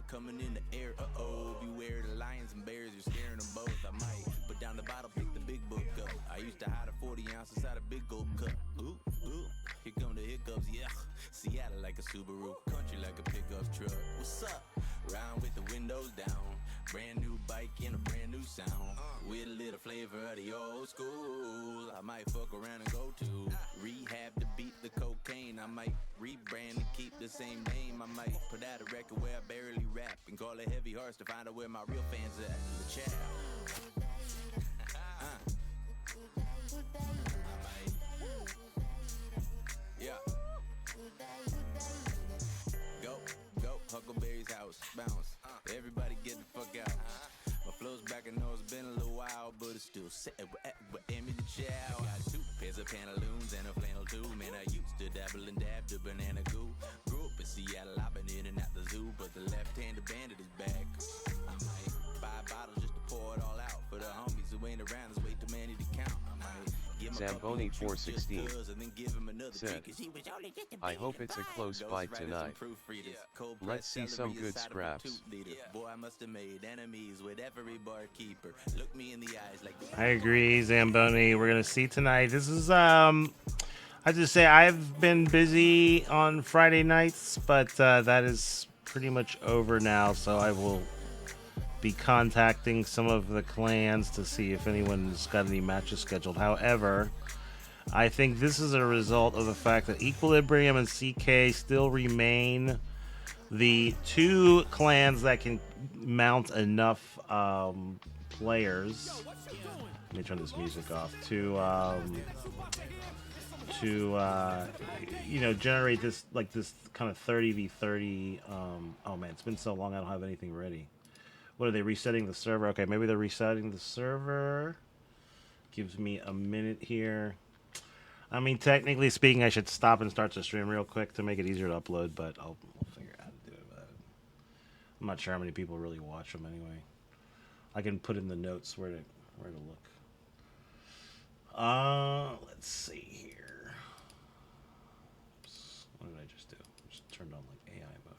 coming in the air. Beware the lions and bears, you're scaring them both. I might put down the bottle, pick the big book up. I used to hide a 40 ounce inside a big gold cup. Ooh, ooh, here come the hiccups, yeah. Seattle like a Subaru, country like a pickup truck. What's up? Round with the windows down. Brand new bike and a brand new sound. With a little flavor of the old school. I might fuck around and go to rehab to beat the cocaine. I might rebrand and keep the same name. I might put out a record where I barely rap and call it Heavy Hearts to find out where my real fans at. The chat. Yeah. Go, Huckleberry's house, bounce. Everybody get the fuck out. My flow's back, I know it's been a little while, but it's still set with Emmy the Chow. I got 2 pairs of pantaloons and a flannel too. Man, I used to dabble and dab the banana goo. Grew up in Seattle, I've been in and out the zoo, but the left-handed bandit is back. I might buy bottles just to pour it all out for the homies who ain't around. There's way too many to count. I might give him Zamboni 416 and then give him another said, drink, 'cause he was only just a I hope it's a close fight tonight. Let's see some good scraps. Boy, I must have made enemies with every barkeeper. Look me in the eyes like I agree, Zamboni. We're gonna see tonight. This is I just say I've been busy on Friday nights, but that is pretty much over now. So I will be contacting some of the clans to see if anyone's got any matches scheduled. However, I think this is a result of the fact that Equilibrium and CK still remain the 2 clans that can mount enough players. Let me turn this music off to generate this kind of 30v30. Oh man, it's been so long I don't have anything ready. What are they resetting the server? Okay, maybe they're resetting the server. Gives me a minute here. I mean, technically speaking, I should stop and start the stream real quick to make it easier to upload, but we'll figure out how to do it. I'm not sure how many people really watch them anyway. I can put in the notes where to look. Let's see here. Oops. What did I just do? Just turned on like AI mode.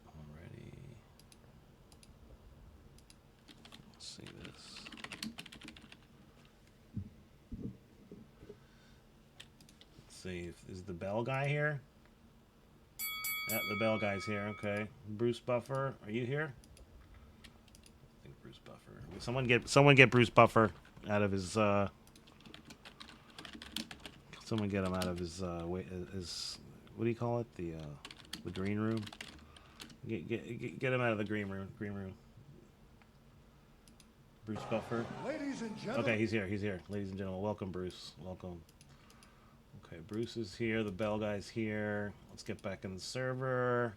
Alrighty. Let's see this. Let's see. Is the bell guy here? Yeah, the bell guy's here. Okay. Bruce Buffer, are you here? I think Bruce Buffer. Someone get Bruce Buffer out of his. Someone get him out of his. What do you call it? The green room. Get him out of the green room. Bruce Buffer. Ladies and gentlemen. Okay, he's here. Ladies and gentlemen, welcome, Bruce. Welcome. Okay, Bruce is here. The bell guy's here. Let's get back in the server.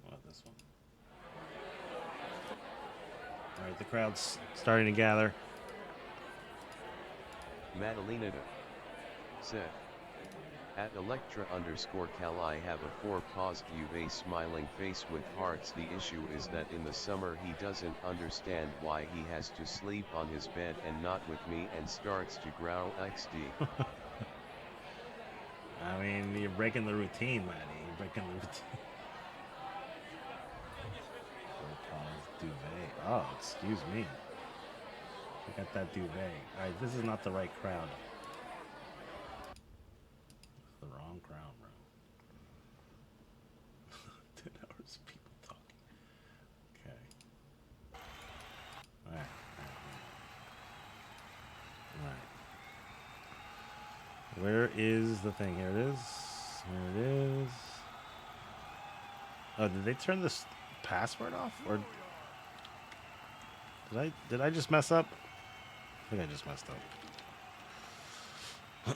What, this one? All right, the crowd's starting to gather. Madalena said, at Electra_Cal I have a 4-paused Uve smiling face with hearts. The issue is that in the summer he doesn't understand why he has to sleep on his bed and not with me and starts to growl XD. I mean, you're breaking the routine, Maddie. You're breaking the routine. 4-paused duvet. Oh, excuse me. Look at that duvet. Alright, this is not the right crowd. It's the wrong crowd, bro. 10 hours of people talking. Okay. Alright. Where is the thing? Here it is. Here it is. Oh, did they turn this password off? Or did I just mess up? I think I just messed up.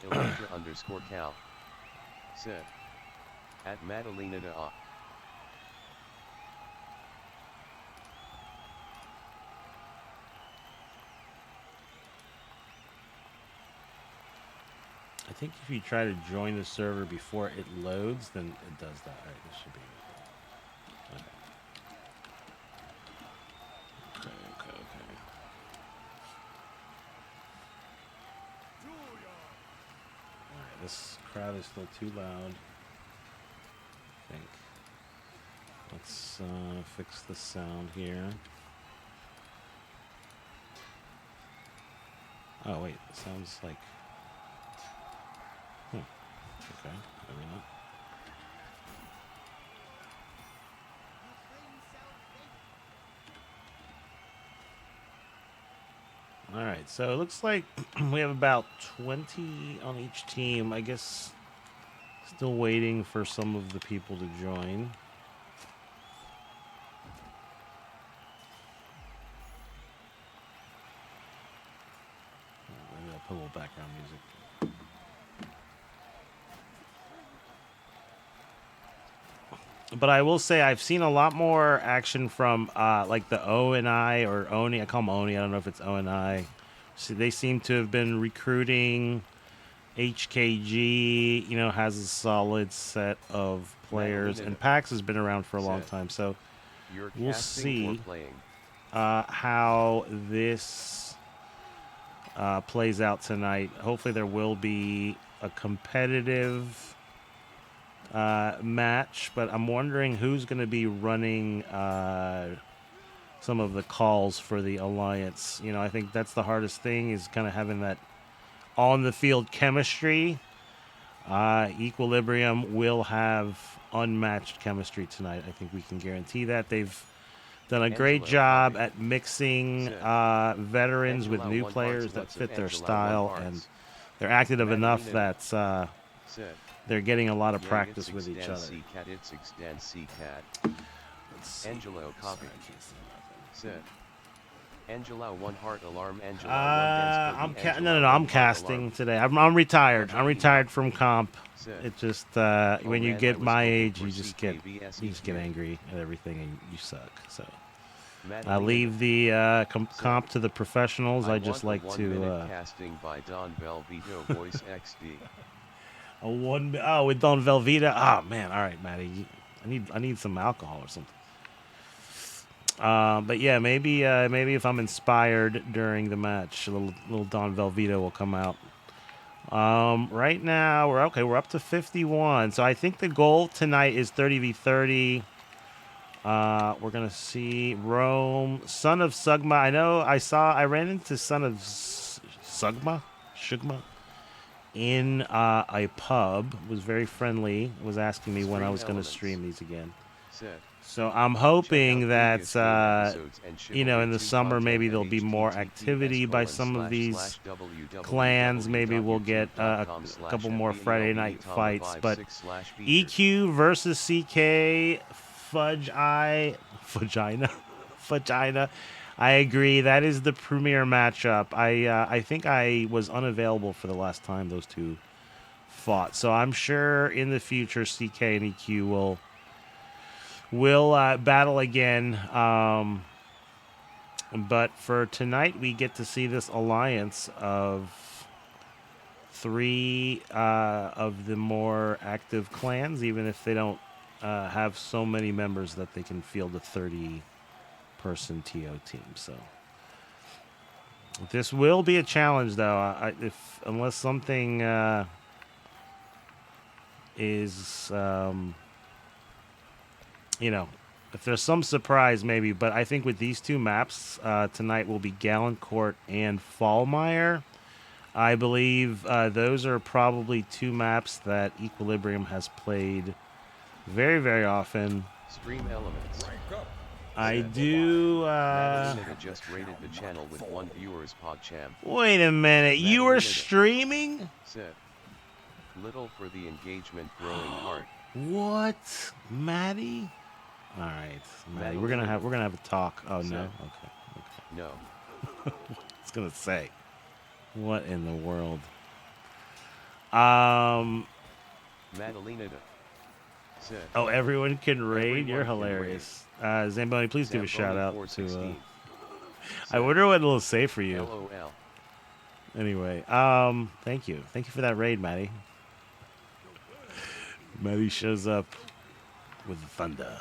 Electra_Cal said, at Madalena I think if you try to join the server before it loads, then it does that. All right, this should be. Okay. this crowd is still too loud. I think. Let's fix the sound here. Oh wait, it sounds like. Okay, maybe not. All right, so it looks like we have about 20 on each team. I guess still waiting for some of the people to join. Maybe I'll put a little background music. But I will say I've seen a lot more action from like the ONI or ONI. I call them ONI. I don't know if it's ONI. So they seem to have been recruiting. HKG, you know, has a solid set of players, and PAX has been around for a long time. So we'll see how this plays out tonight. Hopefully there will be a competitive match, but I'm wondering who's going to be running some of the calls for the Alliance. You know, I think that's the hardest thing, is kind of having that on the field chemistry. Equilibrium will have unmatched chemistry tonight. I think we can guarantee that. They've done a great job at mixing veterans with new players that fit their style, and they're active enough that they're getting a lot of practice with each other. Angelo copy. Said. Angela, one heart alarm. Angela, I'm casting today. I'm retired. I'm retired from comp. It just when you get my age, you just get angry at everything, and you suck. So I leave the comp to the professionals. I just like to casting by Don Velvito voice XD. With Don Velveeta. Oh man, all right, Maddie. I need some alcohol or something. But yeah, maybe if I'm inspired during the match, a little Don Velveeta will come out. Right now we're up to 51. So I think the goal tonight is 30v30. We're gonna see Rome, Son of Sugma. I ran into Son of Shugma in a pub. Was very friendly. Was asking me when I was gonna stream these again. So I'm hoping that, in the summer, maybe there'll be more activity by some of these clans. Maybe we'll get a couple more Friday night fights. But EQ versus CK, Fudgina. I agree. That is the premier matchup. I think I was unavailable for the last time those two fought. So I'm sure in the future, CK and EQ will battle again, but for tonight we get to see this alliance of three of the more active clans, even if they don't have so many members that they can field a 30-person TO team. So this will be a challenge, though. Unless something is if there's some surprise, maybe. But I think with these two maps tonight will be Gallant Court and Fallmire. I believe those are probably two maps that Equilibrium has played very, very often. Stream elements. I do. Just rated the channel with 1 viewer's PogChamp. Wait a minute, you were streaming? Little for the engagement, growing heart. What, Maddie? All right, Maddie, we're gonna have a talk. Oh no, okay. No. What's gonna say? What in the world? Madalena. Oh, everyone can raid. You're hilarious. Zamboni, please give a shout out to. I wonder what it'll say for you. LOL. Anyway, thank you for that raid, Maddie. Maddie shows up with thunder.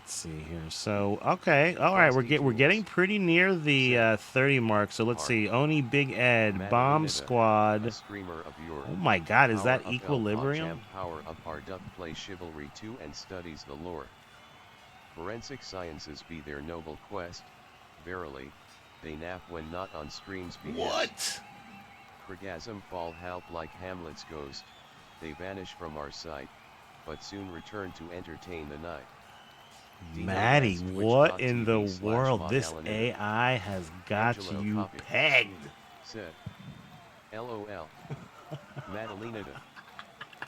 Let's see here. So, okay. All right. We're getting pretty near the 30 mark. So let's see. Oni, Big Ed, Bomb Squad. Oh my God. Is that Equilibrium? Power up our duck play Chivalry 2 and studies the lore. Forensic sciences be their noble quest. Verily, they nap when not on streams be What? Krigasm fall help like Hamlet's ghost. They vanish from our sight, but soon return to entertain the night. Maddie, what in the world? This AI has got you pegged. Said. LOL. Madalena.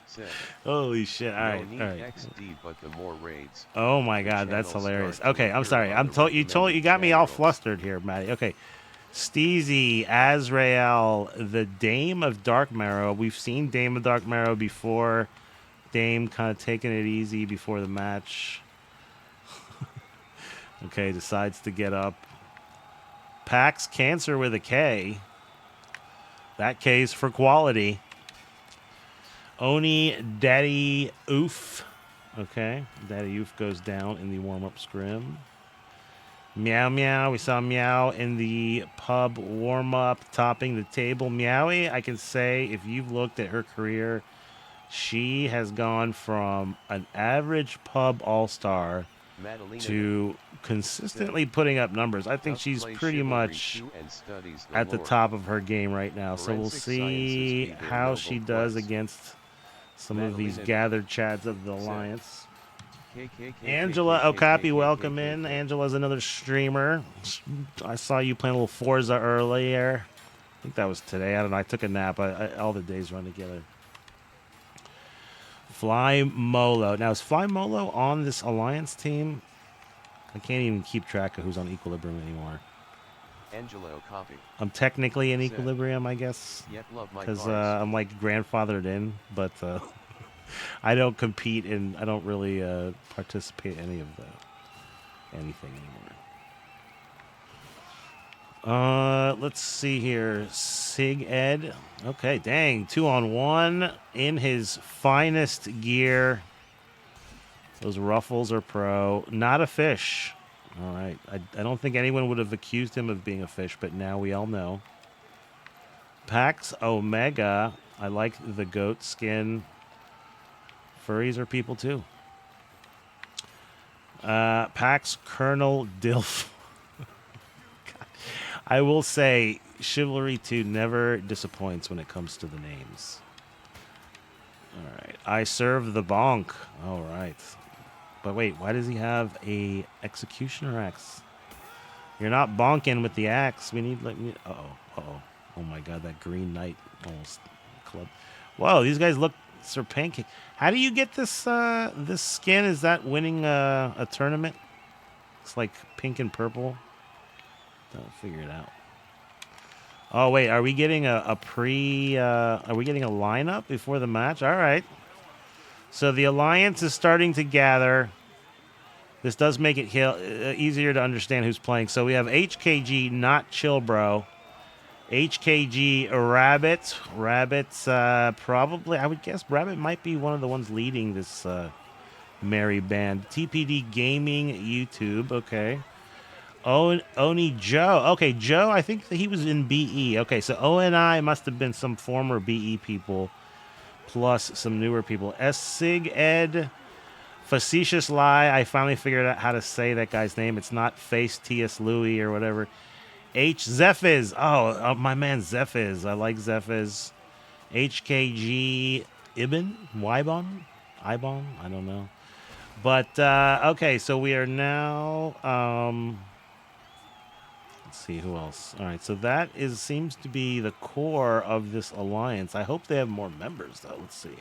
Said. Holy shit! All right, all right. XD, but the more raids. Oh my God, that's hilarious. Okay, I'm sorry. You got me all flustered here, Maddie. Okay, Steezy, Azrael, the Dame of Dark Marrow. We've seen Dame of Dark Marrow before. Dame kind of taking it easy before the match. Okay, decides to get up. PAX Cancer with a K. That K's for quality. Oni Daddy Oof. Okay, Daddy Oof goes down in the warm-up scrim. Meow Meow. We saw Meow in the pub warm-up, topping the table. Meowie, I can say, if you've looked at her career, she has gone from an average pub all-star to consistently putting up numbers. I think she's pretty much at the top of her game right now. So we'll see how she does against some of these gathered chads of the Alliance. Angela Okapi, welcome in. Angela's another streamer. I saw you playing a little Forza earlier. I think that was today. I don't know. I took a nap. All the days run together. Fly Molo. Now, is Fly Molo on this Alliance team? I can't even keep track of who's on Equilibrium anymore. Angelo copy. I'm technically in Equilibrium, I guess, because I'm like grandfathered in, but I don't compete in. I don't really participate in any of anything anymore. Let's see here. Sig Ed. Okay, dang. 2-on-1 in his finest gear. Those ruffles are pro. Not a fish. All right. I don't think anyone would have accused him of being a fish, but now we all know. PAX Omega. I like the goat skin. Furries are people too. PAX Colonel Dilf. I will say, Chivalry 2 never disappoints when it comes to the names. All right. I serve the bonk. All right. But wait, why does he have a executioner axe? You're not bonking with the axe. We need like. Oh my God, that Green Knight almost club. Whoa, these guys look Sir Pancake. How do you get this this skin? Is that winning a tournament? It's like pink and purple. Don't figure it out. Oh wait, are we getting a pre? Are we getting a lineup before the match? All right. So the Alliance is starting to gather. This does make it easier to understand who's playing. So we have HKG, not Chill Bro. HKG, Rabbit. Rabbit's probably, I would guess Rabbit might be one of the ones leading this merry band. TPD Gaming, YouTube. Okay. Oni Joe. Okay, Joe, I think that he was in BE. Okay, so ONI must have been some former BE people plus some newer people. Sig Ed, Facetious Lie. I finally figured out how to say that guy's name. It's not Face T.S. Louis or whatever. H. Zephiz. Oh, my man Zephiz. I like Zephiz. HKG Ibn? Wybon? Ibon? I don't know. But, okay, so we are now... let's see who else. All right, so that seems to be the core of this alliance. I hope they have more members, though. Let's see.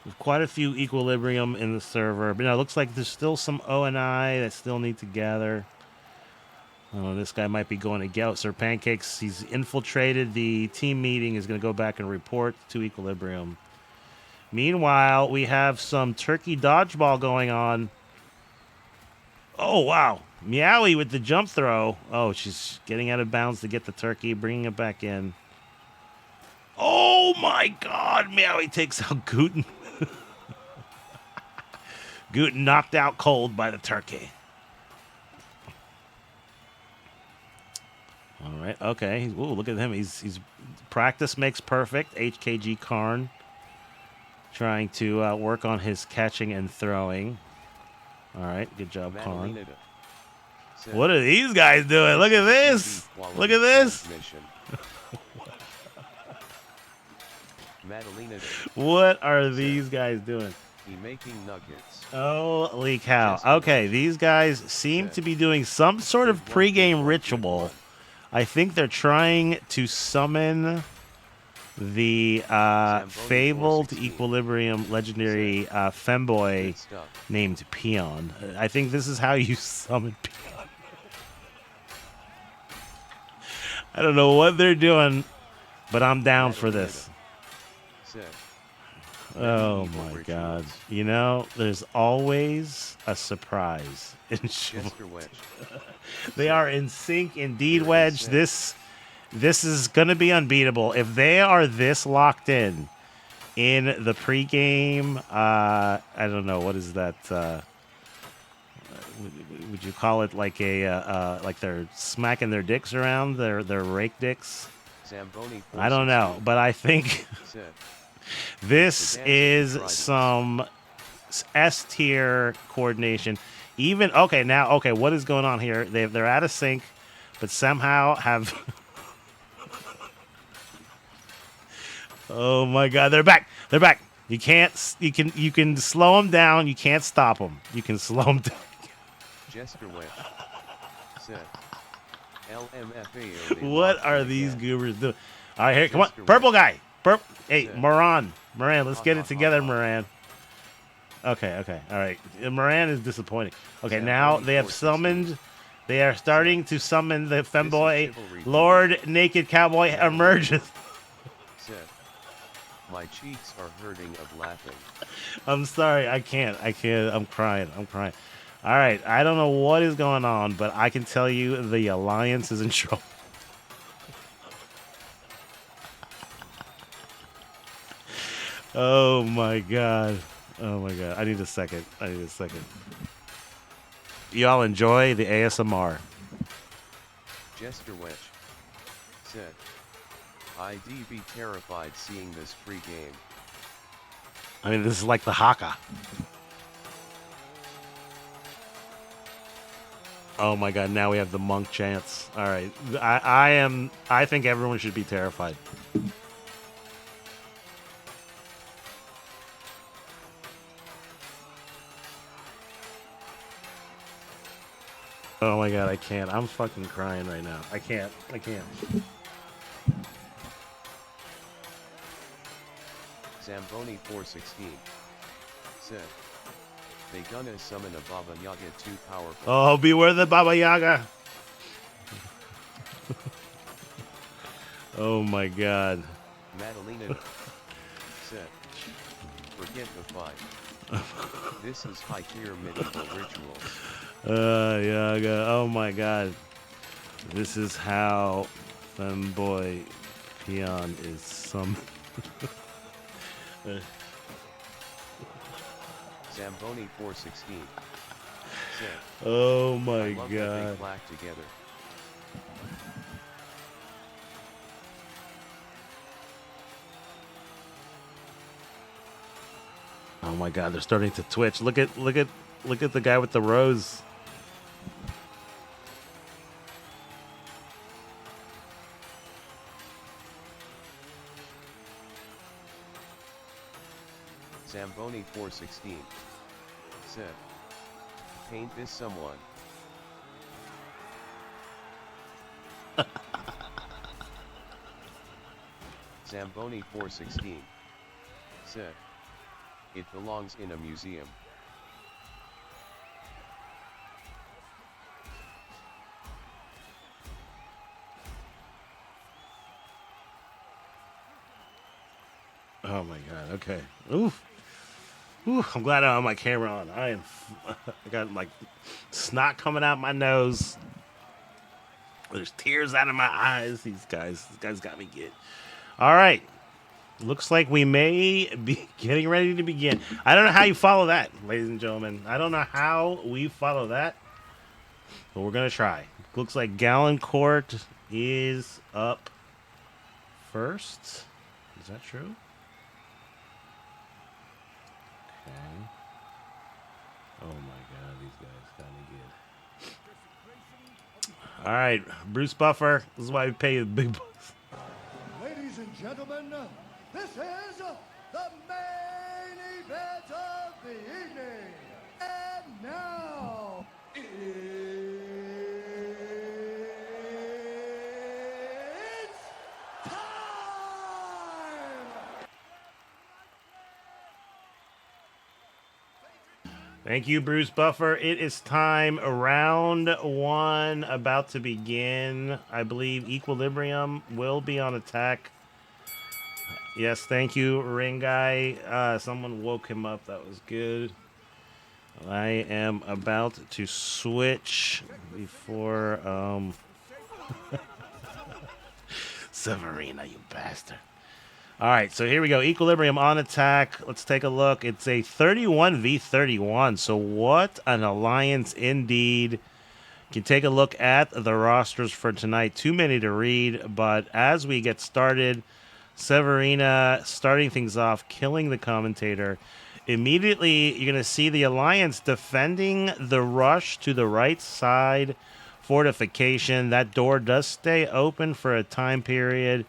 There's quite a few Equilibrium in the server. But no, it looks like there's still some ONI that still need to gather. Oh, this guy might be going to Gout. Sir Pancakes, he's infiltrated the team meeting. He's going to go back and report to Equilibrium. Meanwhile, we have some turkey dodgeball going on. Oh, wow. Meowie with the jump throw. Oh, she's getting out of bounds to get the turkey, bringing it back in. Oh, my God. Meowie takes out Guten. Goot knocked out cold by the turkey. All right. Okay. Ooh, look at him. He's practice makes perfect. HKG Karn trying to work on his catching and throwing. All right. Good job, Karn. What are these guys doing? Look at this. Look at this. What are these guys doing? Making nuggets. Holy cow. Okay, these guys seem to be doing some sort of pregame ritual. I think they're trying to summon the fabled Equilibrium legendary femboy named Peon. I think this is how you summon Peon. I don't know what they're doing, but I'm down for this. Oh my god. You know, there's always a surprise in Chivalry. They are in sync indeed, Wedge. This is going to be unbeatable. If they are this locked in the pregame, I don't know, what is that? Would you call it like a like they're smacking their dicks around, their rake dicks? I don't know, but I think this is some S tier coordination. Even okay, what is going on here? They're out of sync, but somehow have. Oh my God, they're back! They're back! You can slow them down. You can't stop them. You can slow them down. Jester Wedge. LMFAO. What are these goobers doing? All right, here, come on, purple guy. Hey, Moran, let's get it together, Moran. Okay, all right. Moran is disappointing. Okay, now they have summoned. They are starting to summon the femboy. Lord Naked Cowboy emerges. My cheeks are hurting of laughing. I'm sorry, I can't. I'm crying. All right, I don't know what is going on, but I can tell you the Alliance is in trouble. Oh my god. I need a second. Y'all enjoy the ASMR. Jester Wedge said, I'd be terrified seeing this free game. I mean, this is like the Haka. Oh my god, now we have the monk chants. All right. I think everyone should be terrified. Oh my god, I can't. I'm fucking crying right now. I can't. Zamboni 416 said, they gonna summon a Baba Yaga too powerful. Oh, beware the Baba Yaga. Oh my god. Madalena said, forget the fight. This is high tier medieval rituals. Yaga. Oh my god. This is how femboy Peon is summoned. Zamboni 416 said, oh my I love god. That they clack together. Oh my god, they're starting to twitch. Look at the guy with the rose. Zamboni 416 said, paint this someone. Zamboni 416 said, it belongs in a museum. Oh my god, okay. Oof. I'm glad I have my camera on. I got like snot coming out my nose. There's tears out of my eyes. These guys got me good. All right. Looks like we may be getting ready to begin. I don't know how you follow that, ladies and gentlemen. I don't know how we follow that, but we're going to try. Looks like Gallencourt is up first. Is that true? Okay. Oh my god, these guys got me good. All right, Bruce Buffer. This is why we pay you the big bucks. Ladies and gentlemen, this is the main event of the evening. And now, it's time! Thank you, Bruce Buffer. It is time. Round one about to begin. I believe Equilibrium will be on attack. Yes, thank you, Ring Guy. Someone woke him up. That was good. I am about to switch before Severina, you bastard. All right, so here we go. Equilibrium on attack. Let's take a look. It's a 31v31. So what an alliance indeed. You can take a look at the rosters for tonight. Too many to read, but as we get started, Severina starting things off, killing the commentator. Immediately, you're going to see the alliance defending the rush to the right side fortification. That door does stay open for a time period,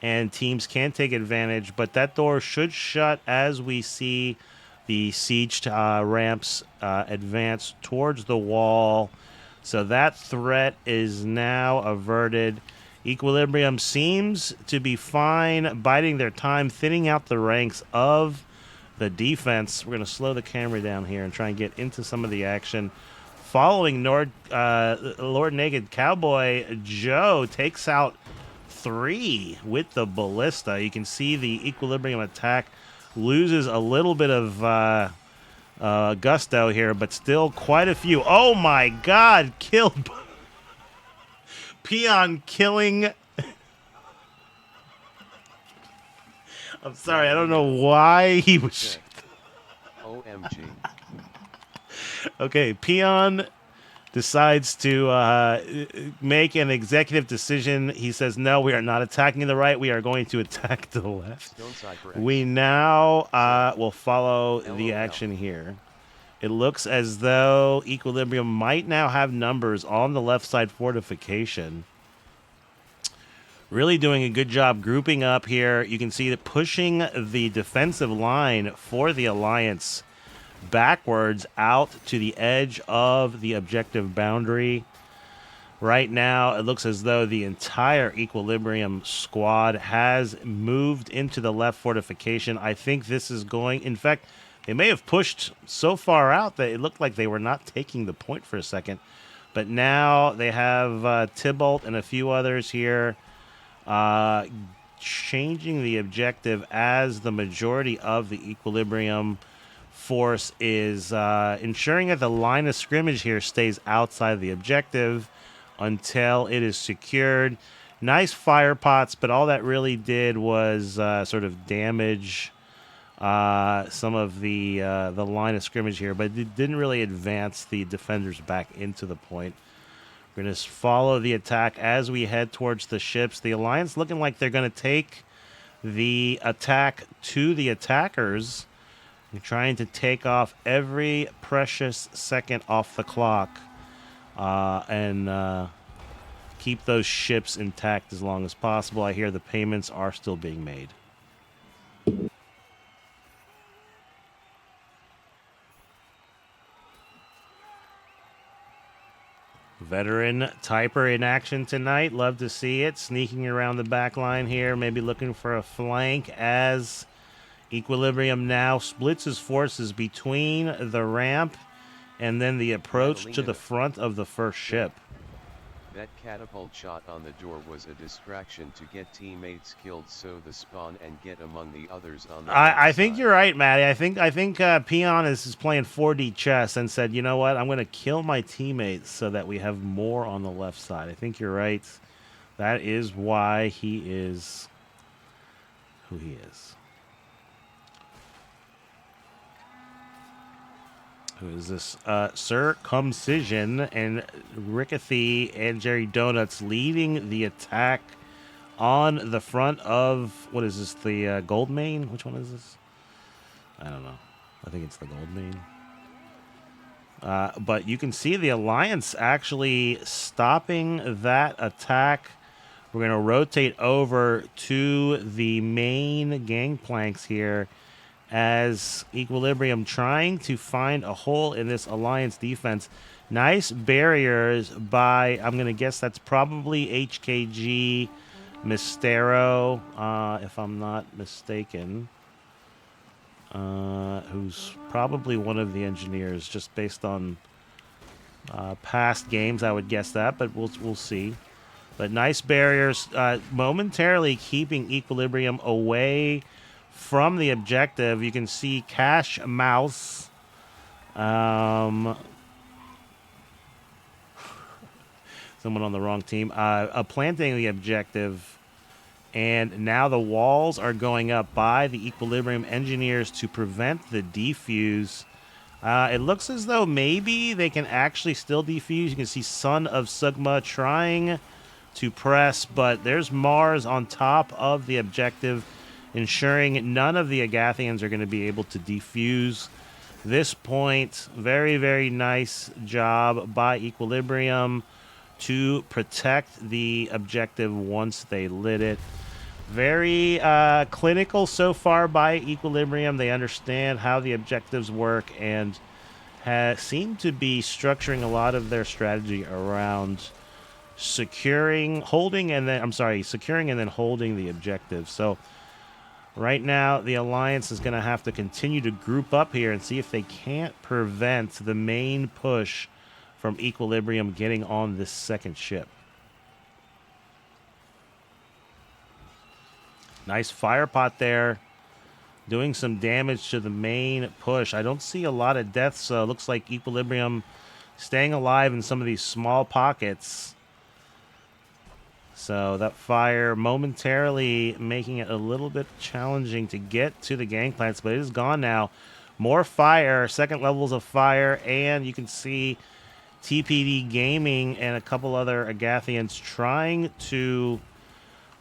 and teams can take advantage, but that door should shut as we see the siege ramps advance towards the wall. So that threat is now averted. Equilibrium seems to be fine, biding their time, thinning out the ranks of the defense. We're going to slow the camera down here and try and get into some of the action. Following Lord Naked Cowboy, Joe takes out 3 with the ballista. You can see the Equilibrium attack loses a little bit of gusto here, but still quite a few. Oh my god, killed. Peon killing. I'm sorry, I don't know why he was. OMG. Okay, Peon decides to make an executive decision. He says, no, we are not attacking the right. We are going to attack to the left. We now will follow the action here. It looks as though Equilibrium might now have numbers on the left side fortification. Really doing a good job grouping up here. You can see that pushing the defensive line for the Alliance backwards out to the edge of the objective boundary. Right now, it looks as though the entire Equilibrium squad has moved into the left fortification. I think this is going... In fact, they may have pushed so far out that it looked like they were not taking the point for a second. But now they have Tybalt and a few others here changing the objective as the majority of the Equilibrium force is ensuring that the line of scrimmage here stays outside the objective until it is secured. Nice fire pots, but all that really did was sort of damage some of the line of scrimmage here, but it didn't really advance the defenders back into the point. We're going to follow the attack as we head towards the ships. The Alliance looking like they're going to take the attack to the attackers. They're trying to take off every precious second off the clock and keep those ships intact as long as possible. I hear the payments are still being made. Veteran Typer in action tonight. Love to see it. Sneaking around the back line here. Maybe looking for a flank as Equilibrium now splits his forces between the ramp and then the approach to the front of the first ship. That catapult shot on the door was a distraction to get teammates killed so the spawn and get among the others on the I think you're right, Matty. I think Peon is playing 4D chess and said, you know what, I'm going to kill my teammates so that we have more on the left side. I think you're right. That is why he is who he is. Who is this? Circumcision and Rickethy and Jerry Donuts leading the attack on the front of, what is this, the Gold Main? Which one is this? I don't know. I think it's the Gold Main. But you can see the Alliance actually stopping that attack. We're going to rotate over to the main gangplanks here as Equilibrium trying to find a hole in this Alliance defense. Nice barriers by, I'm going to guess that's probably HKG Mistero, if I'm not mistaken. Who's probably one of the engineers, just based on past games, I would guess that, but we'll see. But nice barriers, momentarily keeping Equilibrium away from the objective. You can see Cash Mouse. Someone on the wrong team. Planting the objective. And now the walls are going up by the Equilibrium engineers to prevent the defuse. It looks as though maybe they can actually still defuse. You can see Son of Sugma trying to press, but there's Mars on top of the objective, ensuring none of the Agathians are going to be able to defuse this point. Very, very nice job by Equilibrium to protect the objective once they lit it. Very clinical so far by Equilibrium. They understand how the objectives work and seem to be structuring a lot of their strategy around securing and then holding the objective. So right now, the Alliance is going to have to continue to group up here and see if they can't prevent the main push from Equilibrium getting on this second ship. Nice fire pot there, doing some damage to the main push. I don't see a lot of deaths, so it looks like Equilibrium staying alive in some of these small pockets. So that fire momentarily making it a little bit challenging to get to the gangplanks, but it is gone now. More fire, second levels of fire, and you can see TPD Gaming and a couple other Agathians trying to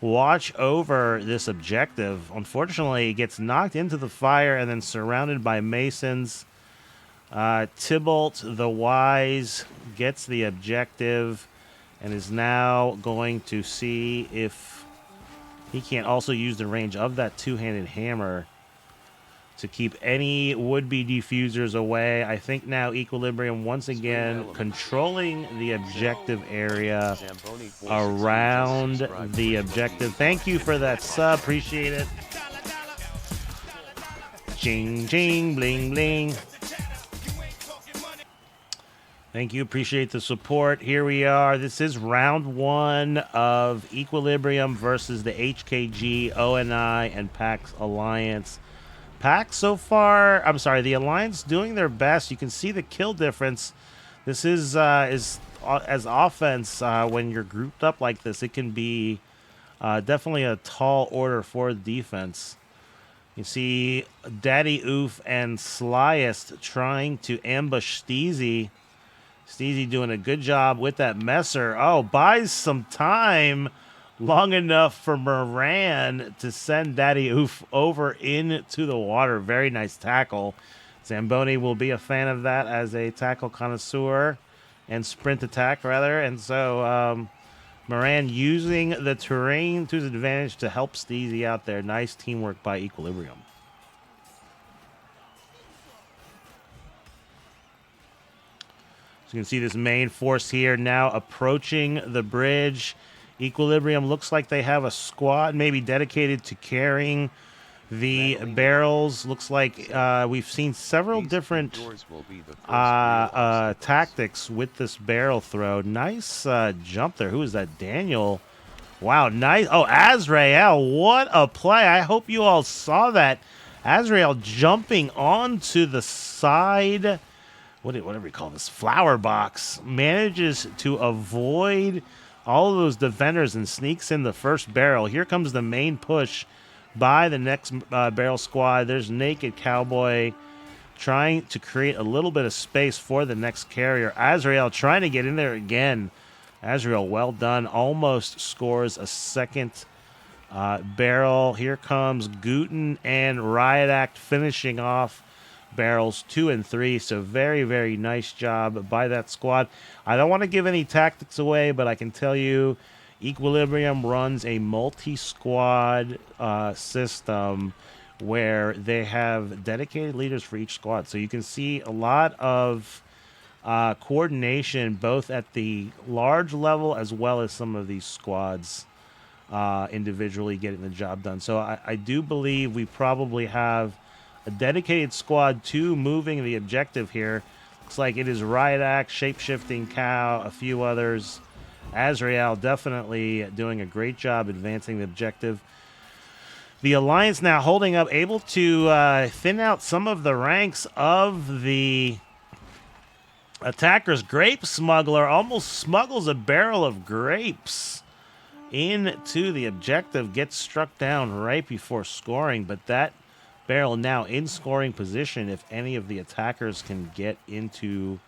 watch over this objective. Unfortunately, it gets knocked into the fire and then surrounded by Masons. Tybalt the Wise gets the objective and is now going to see if he can't also use the range of that two-handed hammer to keep any would-be defusers away. I think now Equilibrium once again controlling the objective area around the objective. Thank you for that sub. Appreciate it. Ching, ching, bling, bling. Thank you. Appreciate the support. Here we are. This is round one of Equilibrium versus the HKG, ONI, and PAX Alliance. PAX so far, the Alliance doing their best. You can see the kill difference. This is as offense when you're grouped up like this. It can be definitely a tall order for defense. You see Daddy Oof and Slyest trying to ambush Steezy. Steezy doing a good job with that messer. Oh, buys some time. Long enough for Moran to send Daddy Oof over into the water. Very nice tackle. Zamboni will be a fan of that as a tackle connoisseur and sprint attack, rather. And so Moran using the terrain to his advantage to help Steezy out there. Nice teamwork by Equilibrium. So you can see this main force here now approaching the bridge. Equilibrium looks like they have a squad maybe dedicated to carrying the barrels. Looks like we've seen several different tactics with this barrel throw. Nice jump there. Who is that? Daniel. Wow, nice. Oh, Azrael. What a play. I hope you all saw that. Azrael jumping onto the side. Whatever we call this, flower box. Manages to avoid all of those defenders and sneaks in the first barrel. Here comes the main push by the next barrel squad. There's Naked Cowboy trying to create a little bit of space for the next carrier. Azrael trying to get in there again. Azrael, well done. Almost scores a second barrel. Here comes Guten and Riot Act finishing off barrels 2 and 3. So very, very nice job by that squad. I don't want to give any tactics away, but I can tell you Equilibrium runs a multi-squad system where they have dedicated leaders for each squad. So you can see a lot of coordination both at the large level as well as some of these squads individually getting the job done. So I do believe we probably have a dedicated squad 2 moving the objective here. Looks like it is Riot Act, Shapeshifting Cow, a few others. Azrael definitely doing a great job advancing the objective. The Alliance now holding up, able to thin out some of the ranks of the attackers. Grape Smuggler almost smuggles a barrel of grapes into the objective, gets struck down right before scoring, but that barrel now in scoring position if any of the attackers can get into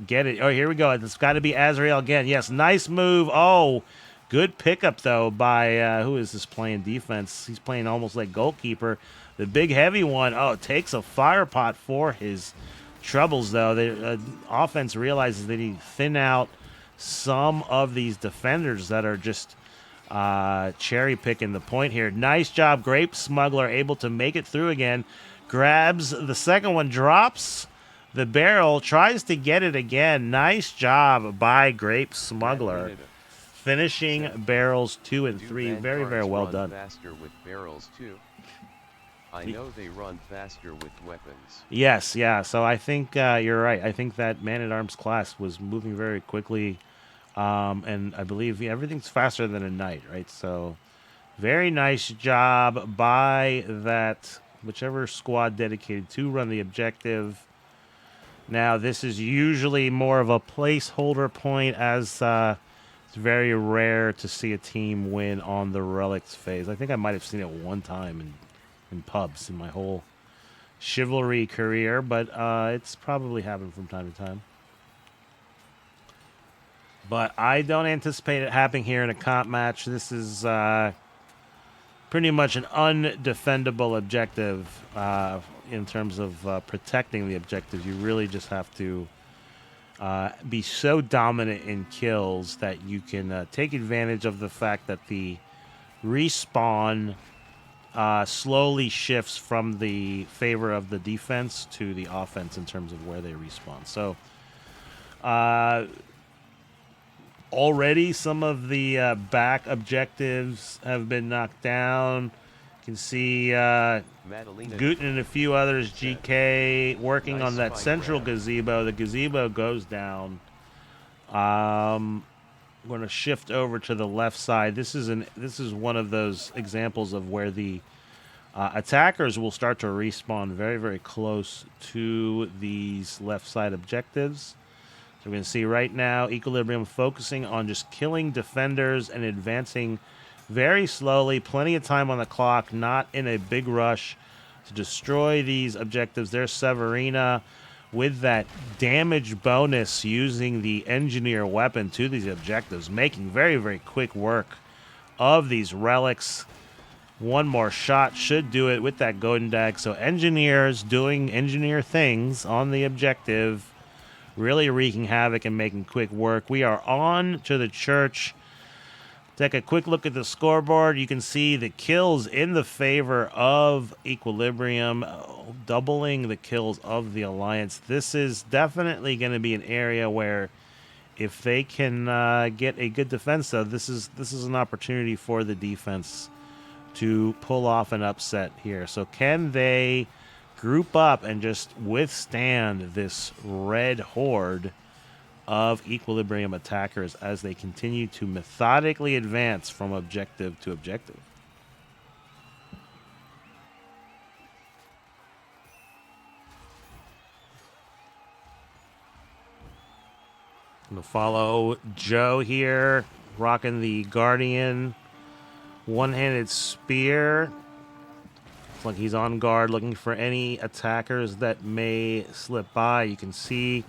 get it. Oh, here we go. It's got to be Azrael again. Yes, nice move. Oh, good pickup, though, by who is this playing defense? He's playing almost like goalkeeper. The big heavy one, oh, takes a fire pot for his troubles, though. The offense realizes they need to thin out some of these defenders that are just cherry picking the point here. Nice job. Grape Smuggler able to make it through again. Grabs the second one, drops the barrel, tries to get it again. Nice job by Grape Smuggler. Finishing barrels 2 and 3. Very, very well done. Faster with barrels too. I know they run faster with weapons. Yes, yeah. So I think you're right. I think that Man-at-Arms class was moving very quickly. And I believe everything's faster than a knight, right? So very nice job by that, whichever squad dedicated to run the objective. Now, this is usually more of a placeholder point, as it's very rare to see a team win on the relics phase. I think I might have seen it one time in pubs in my whole Chivalry career, but it's probably happened from time to time. But I don't anticipate it happening here in a comp match. This is pretty much an undefendable objective in terms of protecting the objective. You really just have to be so dominant in kills that you can take advantage of the fact that the respawn slowly shifts from the favor of the defense to the offense in terms of where they respawn. So already some of the back objectives have been knocked down. You can see Guten and a few others, GK, working on that central gazebo. The gazebo goes down. I'm going to shift over to the left side. This is one of those examples of where the attackers will start to respawn very, very close to these left side objectives. So we're going to see right now Equilibrium focusing on just killing defenders and advancing very slowly. Plenty of time on the clock, not in a big rush to destroy these objectives. There's Severina with that damage bonus using the engineer weapon to these objectives, making very, very quick work of these relics. One more shot should do it with that golden dag. So engineers doing engineer things on the objective, really wreaking havoc and making quick work. We are on to the church. Take a quick look at the scoreboard. You can see the kills in the favor of Equilibrium, doubling the kills of the Alliance. This is definitely going to be an area where if they can get a good defense, though, this is an opportunity for the defense to pull off an upset here. So can they group up and just withstand this red horde of Equilibrium attackers as they continue to methodically advance from objective to objective? I'm going to follow Joe here, rocking the Guardian One-handed spear. It's like he's on guard looking for any attackers that may slip by. You can see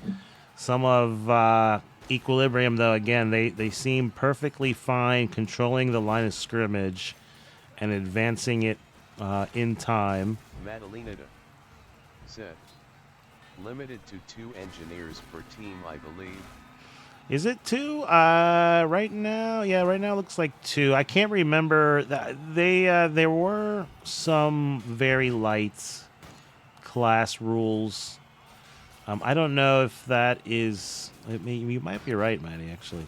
some of Equilibrium, though. Again, they seem perfectly fine controlling the line of scrimmage and advancing it in time. Madalena said, limited to 2 engineers per team, I believe. Is it 2? Right now, yeah, right now it looks like 2. I can't remember. There were some very light class rules. I don't know if that is... you might be right, Maddie, actually.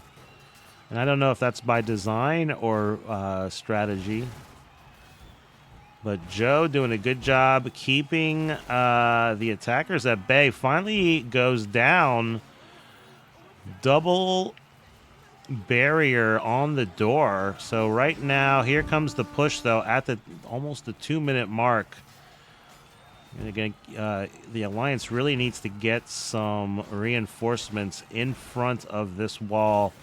And I don't know if that's by design or strategy. But Joe doing a good job keeping the attackers at bay. Finally goes down. Double barrier on the door. So right now, here comes the push, though, at the almost the 2-minute mark. And again, the Alliance really needs to get some reinforcements in front of this wall.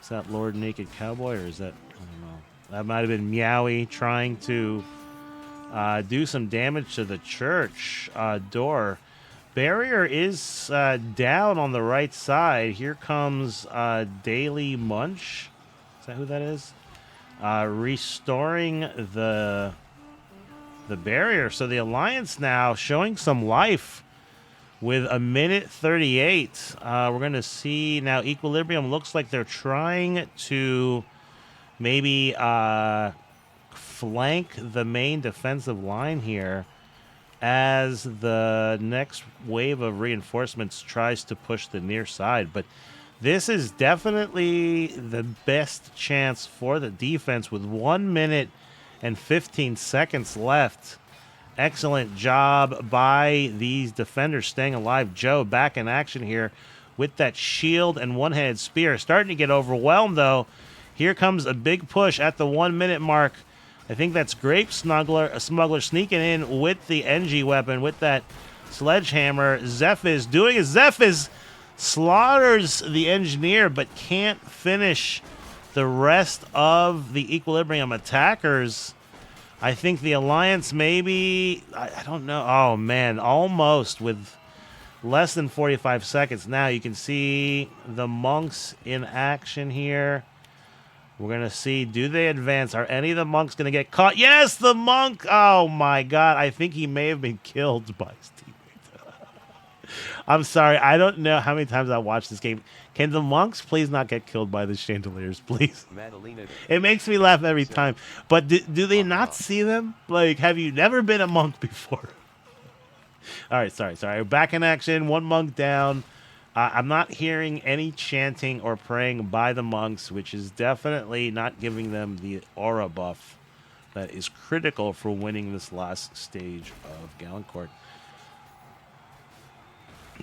Is that Lord Naked Cowboy, or is that... I don't know. That might have been Meowie trying to do some damage to the church door. Barrier is down on the right side. Here comes Daily Munch. Is that who that is? Restoring the barrier. So the Alliance now showing some life with 1:38. We're going to see now Equilibrium looks like they're trying to maybe flank the main defensive line here as the next wave of reinforcements tries to push the near side. But this is definitely the best chance for the defense with 1 minute and 15 seconds left. Excellent job by these defenders staying alive. Joe back in action here with that shield and one-handed spear. Starting to get overwhelmed, though. Here comes a big push at the 1 minute mark. I think that's Grape Smuggler sneaking in with the NG weapon, with that sledgehammer. Zephyz doing it. Zephyz slaughters the engineer, but can't finish the rest of the Equilibrium attackers. I think the Alliance maybe, I don't know. Oh, man, almost with less than 45 seconds. Now you can see the monks in action here. We're going to see, do they advance? Are any of the monks going to get caught? Yes, the monk. Oh, my God. I think he may have been killed by his teammate. I'm sorry. I don't know how many times I watched this game. Can the monks please not get killed by the chandeliers, please? Madalena, It makes me laugh every time. But do they not see them? Like, have you never been a monk before? All right, sorry. Back in action. 1 monk down. I'm not hearing any chanting or praying by the monks, which is definitely not giving them the aura buff that is critical for winning this last stage of Galencourt.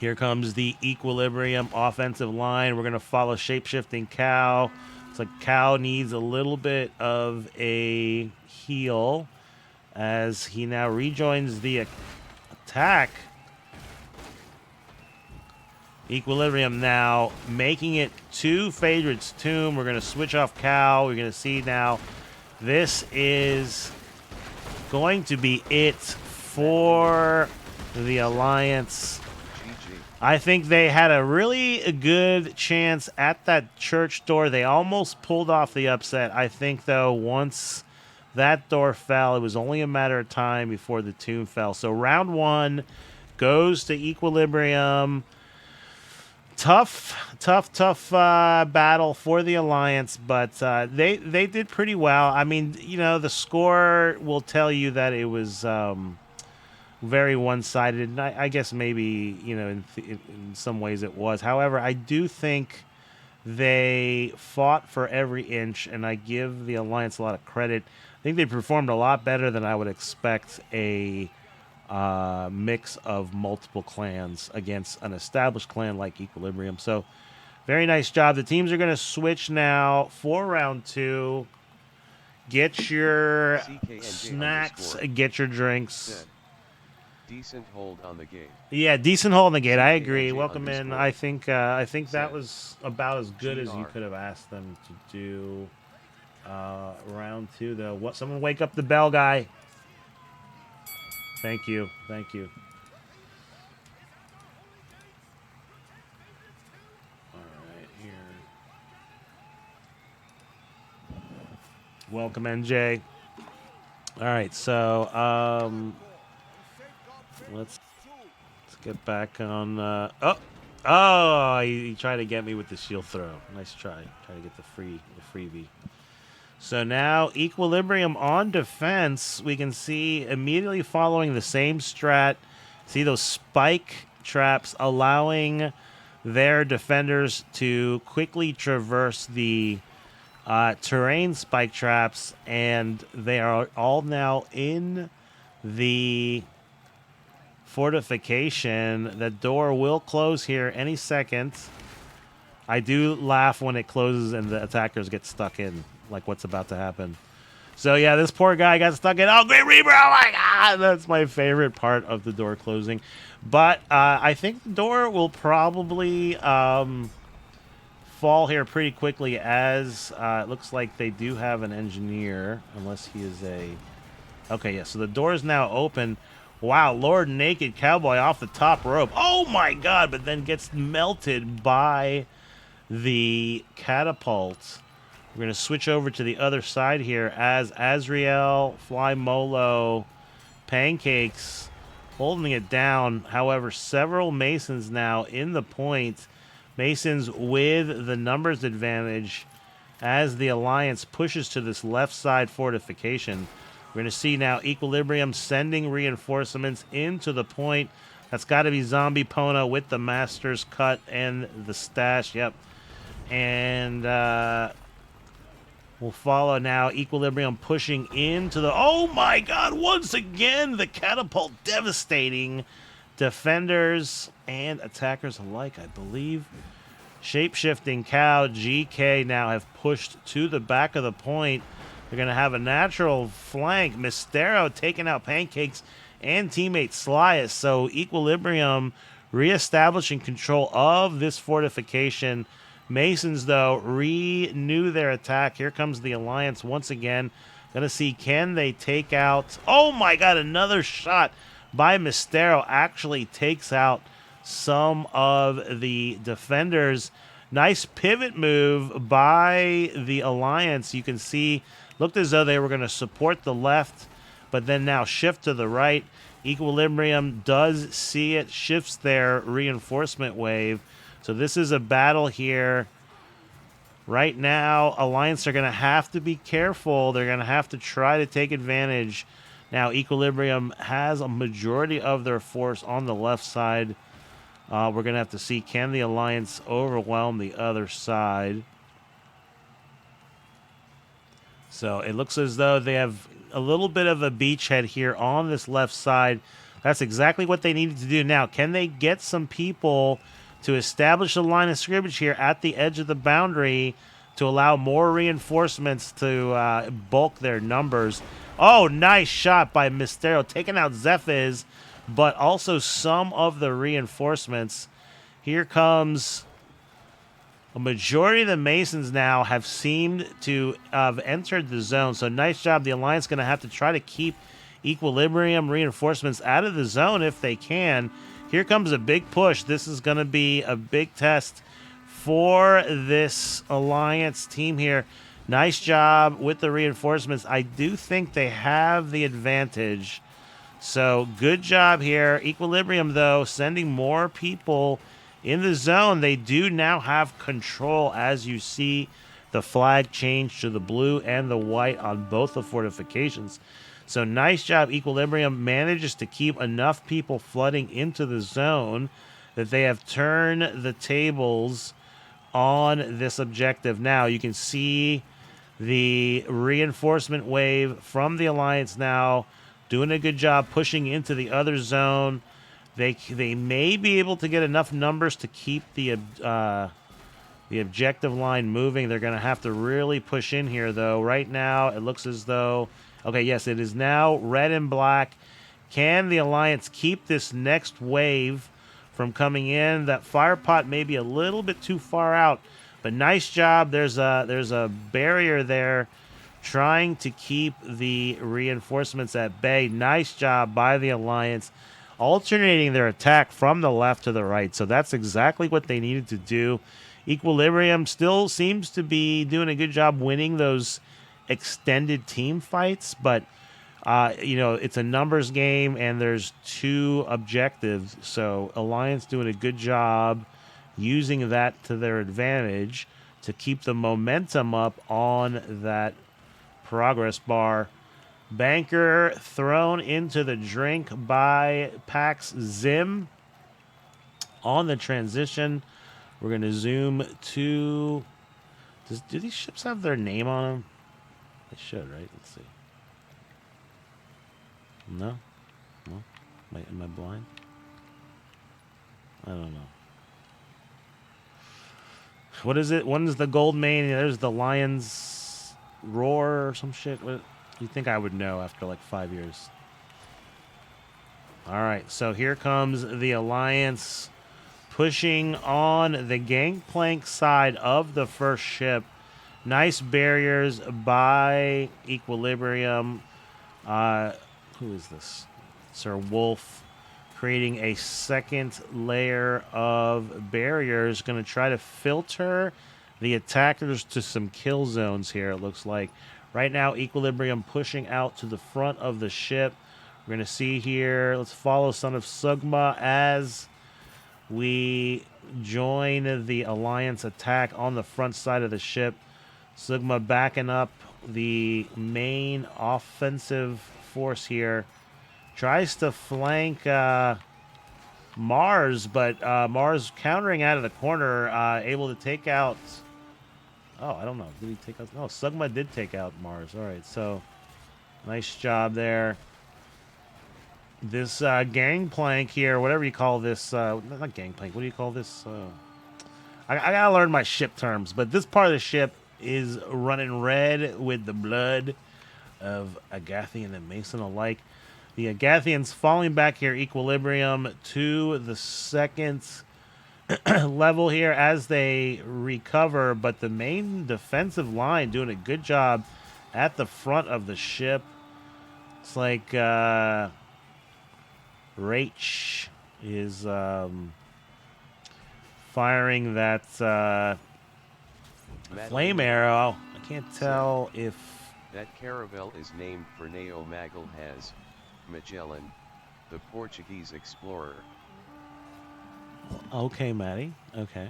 Here comes the Equilibrium offensive line. We're going to follow Shapeshifting Cow. It's like Cow needs a little bit of a heal as he now rejoins the attack. Equilibrium now making it to Phaedron's Tomb. We're going to switch off Cow. We're going to see now this is going to be it for the Alliance. I think they had a really good chance at that church door. They almost pulled off the upset. I think, though, once that door fell, it was only a matter of time before the tomb fell. So round 1 goes to Equilibrium. Tough battle for the Alliance, but they did pretty well. I mean, you know, the score will tell you that it was very one-sided, and I guess maybe, you know, in some ways it was. However, I do think they fought for every inch, and I give the Alliance a lot of credit. I think they performed a lot better than I would expect a mix of multiple clans against an established clan like Equilibrium. So, very nice job. The teams are going to switch now for round 2. Get your snacks, get your drinks. Decent hold on the gate. Yeah, decent hold on the gate. I agree. Welcome in. I think that was about as good as you could have asked them to do. round 2, though. What? Someone wake up the bell guy. Thank you. Thank you. All right, here. Welcome, NJ. All right, so let's get back on. He tried to get me with the shield throw. Nice try. Try to get the freebie. So now Equilibrium on defense. We can see immediately following the same strat. See those spike traps allowing their defenders to quickly traverse the terrain spike traps, and they are all now in the fortification. The door will close here any second. I do laugh when it closes and the attackers get stuck in, like what's about to happen. So yeah, this poor guy got stuck in. Oh, Great Reaper! Oh my God, that's my favorite part of the door closing. But I think the door will probably fall here pretty quickly, as it looks like they do have an engineer, unless he is a... Okay, yeah, so the door is now open. Wow, Lord Naked Cowboy off the top rope. Oh my God, but then gets melted by the catapult. We're going to switch over to the other side here as Azrael, Fly Molo, Pancakes holding it down. However, several Masons now in the point. Masons with the numbers advantage as the Alliance pushes to this left side fortification. We're going to see now Equilibrium sending reinforcements into the point. That's got to be Zombie Pona with the Master's Cut and the stash. Yep. And we'll follow now Equilibrium pushing into the... Oh my God! Once again, the catapult devastating defenders and attackers alike, I believe. Shape-shifting Cow, GK now have pushed to the back of the point. They're going to have a natural flank. Mystero taking out Pancakes and teammate Slyus. So Equilibrium reestablishing control of this fortification. Masons, though, renew their attack. Here comes the Alliance once again. Going to see, can they take out... Oh my God, another shot by Mystero actually takes out some of the defenders. Nice pivot move by the Alliance. You can see, looked as though they were going to support the left, but then now shift to the right. Equilibrium does see it, shifts their reinforcement wave. So this is a battle here. Right now, Alliance are going to have to be careful. They're going to have to try to take advantage. Now, Equilibrium has a majority of their force on the left side. We're going to have to see, can the Alliance overwhelm the other side? So it looks as though they have a little bit of a beachhead here on this left side. That's exactly what they needed to do. Now, can they get some people to establish a line of scrimmage here at the edge of the boundary to allow more reinforcements to bulk their numbers? Oh, nice shot by Mystero, taking out Zephyz, but also some of the reinforcements. Here comes... A majority of the Masons now have seemed to have entered the zone. So nice job. The Alliance going to have to try to keep Equilibrium reinforcements out of the zone if they can. Here comes a big push. This is going to be a big test for this Alliance team here. Nice job with the reinforcements. I do think they have the advantage. So good job here. Equilibrium, though, sending more people in the zone. They do now have control, as you see the flag change to the blue and the white on both the fortifications. So nice job. Equilibrium manages to keep enough people flooding into the zone that they have turned the tables on this objective. Now you can see the reinforcement wave from the Alliance now doing a good job pushing into the other zone. They may be able to get enough numbers to keep the objective line moving. They're going to have to really push in here, though. Right now, it looks as though... Okay, yes, it is now red and black. Can the Alliance keep this next wave from coming in? That fire pot may be a little bit too far out, but nice job. There's a barrier there trying to keep the reinforcements at bay. Nice job by the Alliance, alternating their attack from the left to the right. So that's exactly what they needed to do. Equilibrium still seems to be doing a good job winning those extended team fights, but it's a numbers game and there's 2 objectives. So Alliance doing a good job using that to their advantage to keep the momentum up on that progress bar. Banker thrown into the drink by PAX Zim on the transition. We're going to zoom to... Do these ships have their name on them? They should, right? Let's see. No? No? Am I blind? I don't know. What is it? One is the gold main. There's the Lion's Roar or some shit. What? You think I would know after like 5 years. All right, so here comes the Alliance pushing on the gangplank side of the first ship. Nice barriers by Equilibrium. Who is this? Sir Wolf creating a second layer of barriers. Going to try to filter the attackers to some kill zones here, it looks like. Right now, Equilibrium pushing out to the front of the ship. We're going to see here. Let's follow Son of Sugma as we join the Alliance attack on the front side of the ship. Sugma backing up the main offensive force here. Tries to flank Mars, but Mars countering out of the corner, able to take out... Oh, I don't know. Did he take out... No, Sugma did take out Mars. All right, so nice job there. This gangplank here, whatever you call this... not gangplank. What do you call this? I gotta learn my ship terms, but this part of the ship is running red with the blood of Agathian and Mason alike. The Agathians falling back here, Equilibrium to the second level here as they recover, but the main defensive line doing a good job at the front of the ship. It's like Rach is firing that flame arrow. I can't tell if... That caravel is named for Neo Magalhães Magellan, the Portuguese explorer. Okay, Maddie. Okay.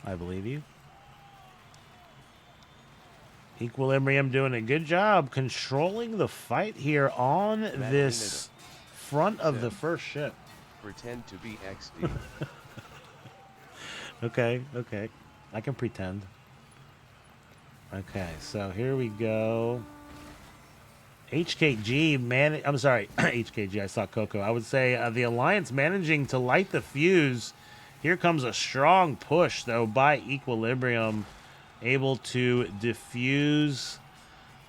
I believe you. Equilibrium doing a good job controlling the fight here on this front of the first ship. Pretend to be XD. Okay. I can pretend. Okay, so here we go. HKG, I'm sorry, HKG, I saw Coco. I would say the Alliance managing to light the fuse. Here comes a strong push, though, by Equilibrium, able to diffuse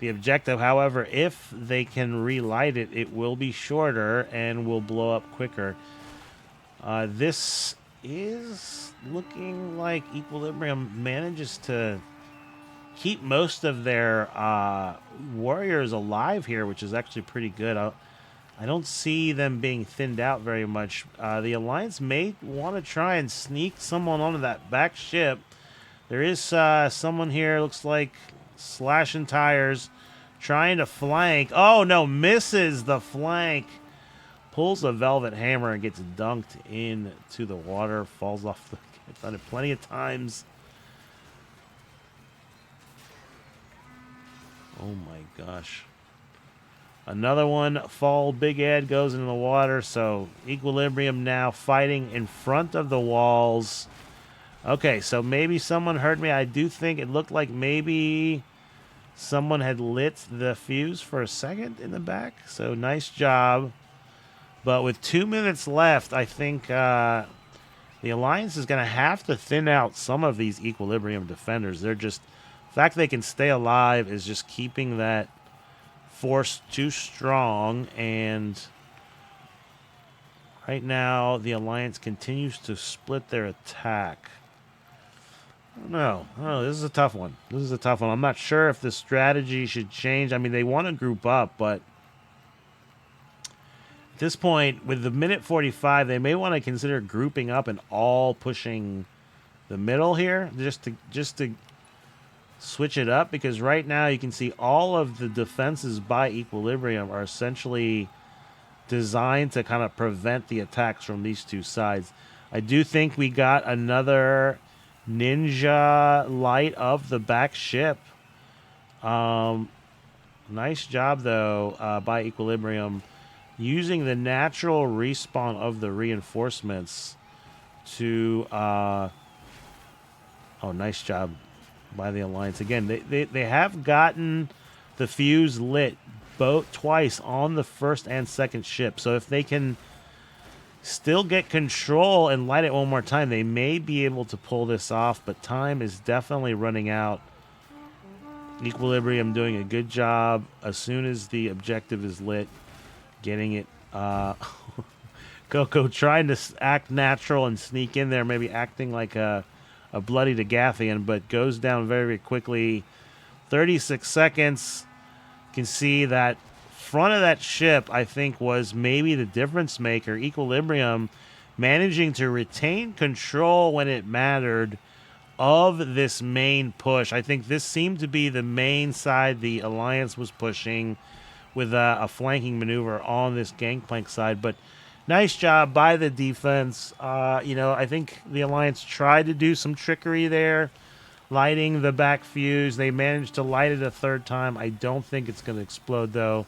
the objective. However, if they can relight it, it will be shorter and will blow up quicker. This is looking like Equilibrium manages to keep most of their warriors alive here, which is actually pretty good. I don't see them being thinned out very much. The Alliance may want to try and sneak someone onto that back ship. There is someone here, looks like slashing tires, trying to flank. Oh, no, misses the flank. Pulls a velvet hammer and gets dunked into the water. Falls off the... I've done it plenty of times. Oh my gosh. Another one fall. Big Ed goes into the water. So Equilibrium now fighting in front of the walls. Okay, so maybe someone heard me. I do think it looked like maybe someone had lit the fuse for a second in the back. So nice job. But with 2 minutes left, I think the Alliance is going to have to thin out some of these Equilibrium defenders. They're just... The fact they can stay alive is just keeping that force too strong, and right now the Alliance continues to split their attack. No, no, this is a tough one. This is a tough one. I'm not sure if the strategy should change. I mean, they want to group up, but at this point, with the minute 45, they may want to consider grouping up and all pushing the middle here, just to switch it up. Because right now, you can see all of the defenses by Equilibrium are essentially designed to kind of prevent the attacks from these two sides. I do think we got another ninja light of the back ship. Nice job, though, by Equilibrium, using the natural respawn of the reinforcements to... oh, nice job by the Alliance. Again, they have gotten the fuse lit twice on the first and second ship. So if they can still get control and light it one more time, they may be able to pull this off, but time is definitely running out. Equilibrium doing a good job as soon as the objective is lit, getting it. Coco trying to act natural and sneak in there, maybe acting like a bloody Degathian, but goes down very, very quickly. 36 seconds. You can see that front of that ship, I think, was maybe the difference maker. Equilibrium managing to retain control when it mattered of this main push. I think this seemed to be the main side the Alliance was pushing with a flanking maneuver on this gangplank side. But nice job by the defense. I think the Alliance tried to do some trickery there, lighting the back fuse. They managed to light it a third time. I don't think it's going to explode, though,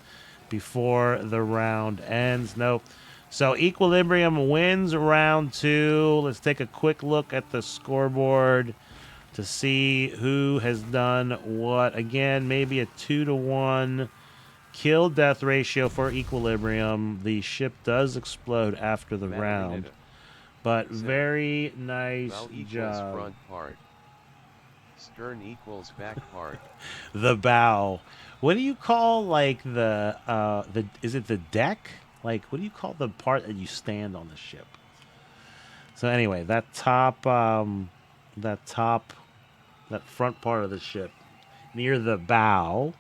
before the round ends. Nope. So Equilibrium wins round 2. Let's take a quick look at the scoreboard to see who has done what. Again, maybe a 2-to-1 kill-death ratio for Equilibrium. The ship does explode after the round. But very nice job. Front part. Stern equals back part. The bow. What do you call, like, is it the deck? Like, what do you call the part that you stand on the ship? So anyway, that front part of the ship near the bow,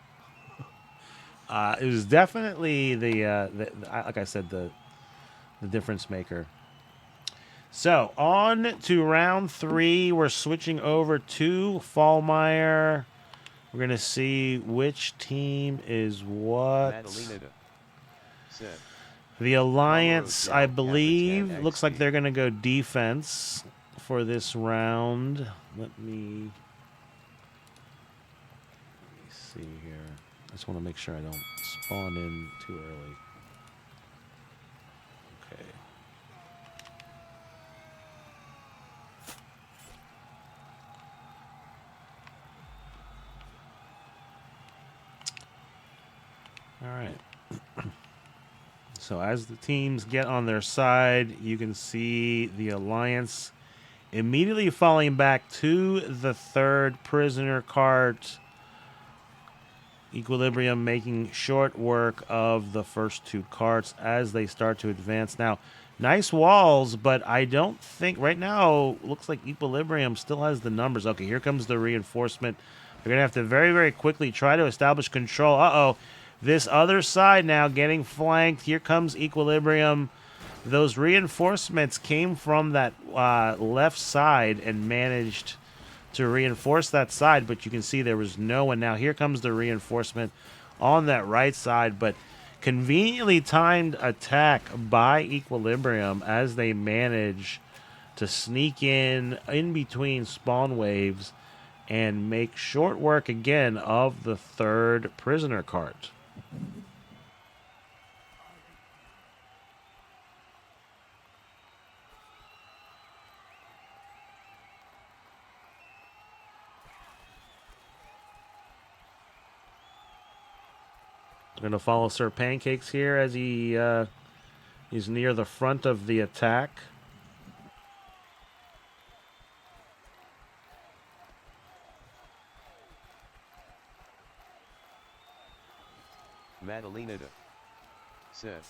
it was definitely like I said, the difference maker. So on to round 3. We're switching over to Fallmeyer. We're gonna see which team is what. The Alliance, I believe, looks like they're going to go defense for this round. Let me see here. I just want to make sure I don't spawn in too early. Okay. All right. So as the teams get on their side, you can see the Alliance immediately falling back to the third prisoner cart. Equilibrium making short work of the first 2 carts as they start to advance. Now, nice walls, but I don't think right now, looks like Equilibrium still has the numbers. Okay, here comes the reinforcement. They're going to have to very, very quickly try to establish control. Uh-oh. This other side now getting flanked. Here comes Equilibrium. Those reinforcements came from that left side and managed to reinforce that side, but you can see there was no one. Now here comes the reinforcement on that right side, but conveniently timed attack by Equilibrium as they manage to sneak in between spawn waves and make short work again of the third prisoner cart. We're going to follow Sir Pancakes here as he's near the front of the attack. Madalena said,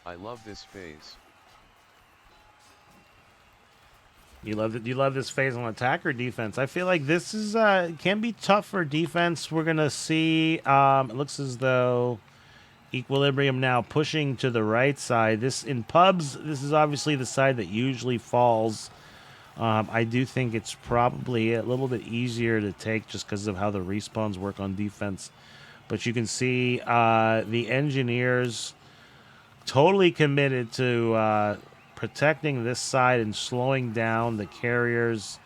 I love this phase. You love it. You love this phase on attack or defense? I feel like this is can be tough for defense. We're gonna see. It looks as though Equilibrium now pushing to the right side. This in pubs. This is obviously the side that usually falls. I do think it's probably a little bit easier to take just because of how the respawns work on defense. But you can see the engineers totally committed to protecting this side and slowing down the carriers.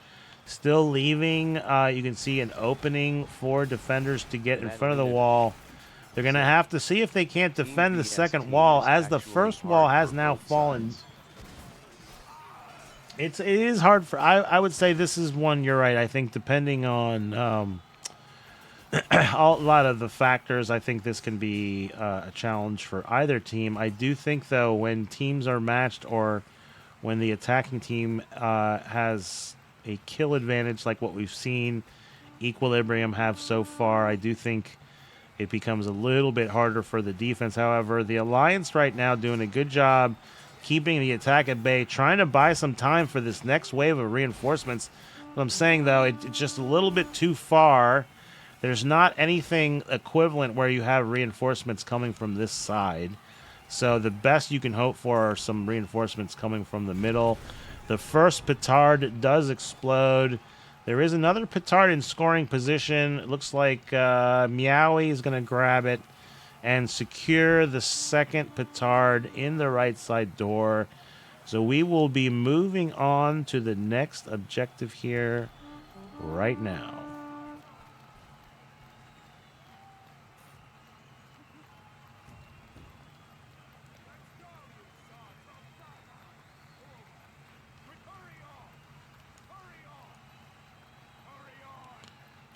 Still leaving, you can see an opening for defenders to get in front of the wall. They're going to have to see if they can't defend the second wall, as the first wall has now fallen. It is hard for... I would say this is one, you're right, I think depending on a lot of the factors, I think this can be a challenge for either team. I do think, though, when teams are matched or when the attacking team has a kill advantage like what we've seen Equilibrium have so far, I do think it becomes a little bit harder for the defense. However, the Alliance right now doing a good job keeping the attack at bay, trying to buy some time for this next wave of reinforcements. What I'm saying, though, it's just a little bit too far. There's not anything equivalent where you have reinforcements coming from this side. So the best you can hope for are some reinforcements coming from the middle. The first petard does explode. There is another petard in scoring position. It looks like Meowie is going to grab it and secure the second petard in the right side door. So we will be moving on to the next objective here right now.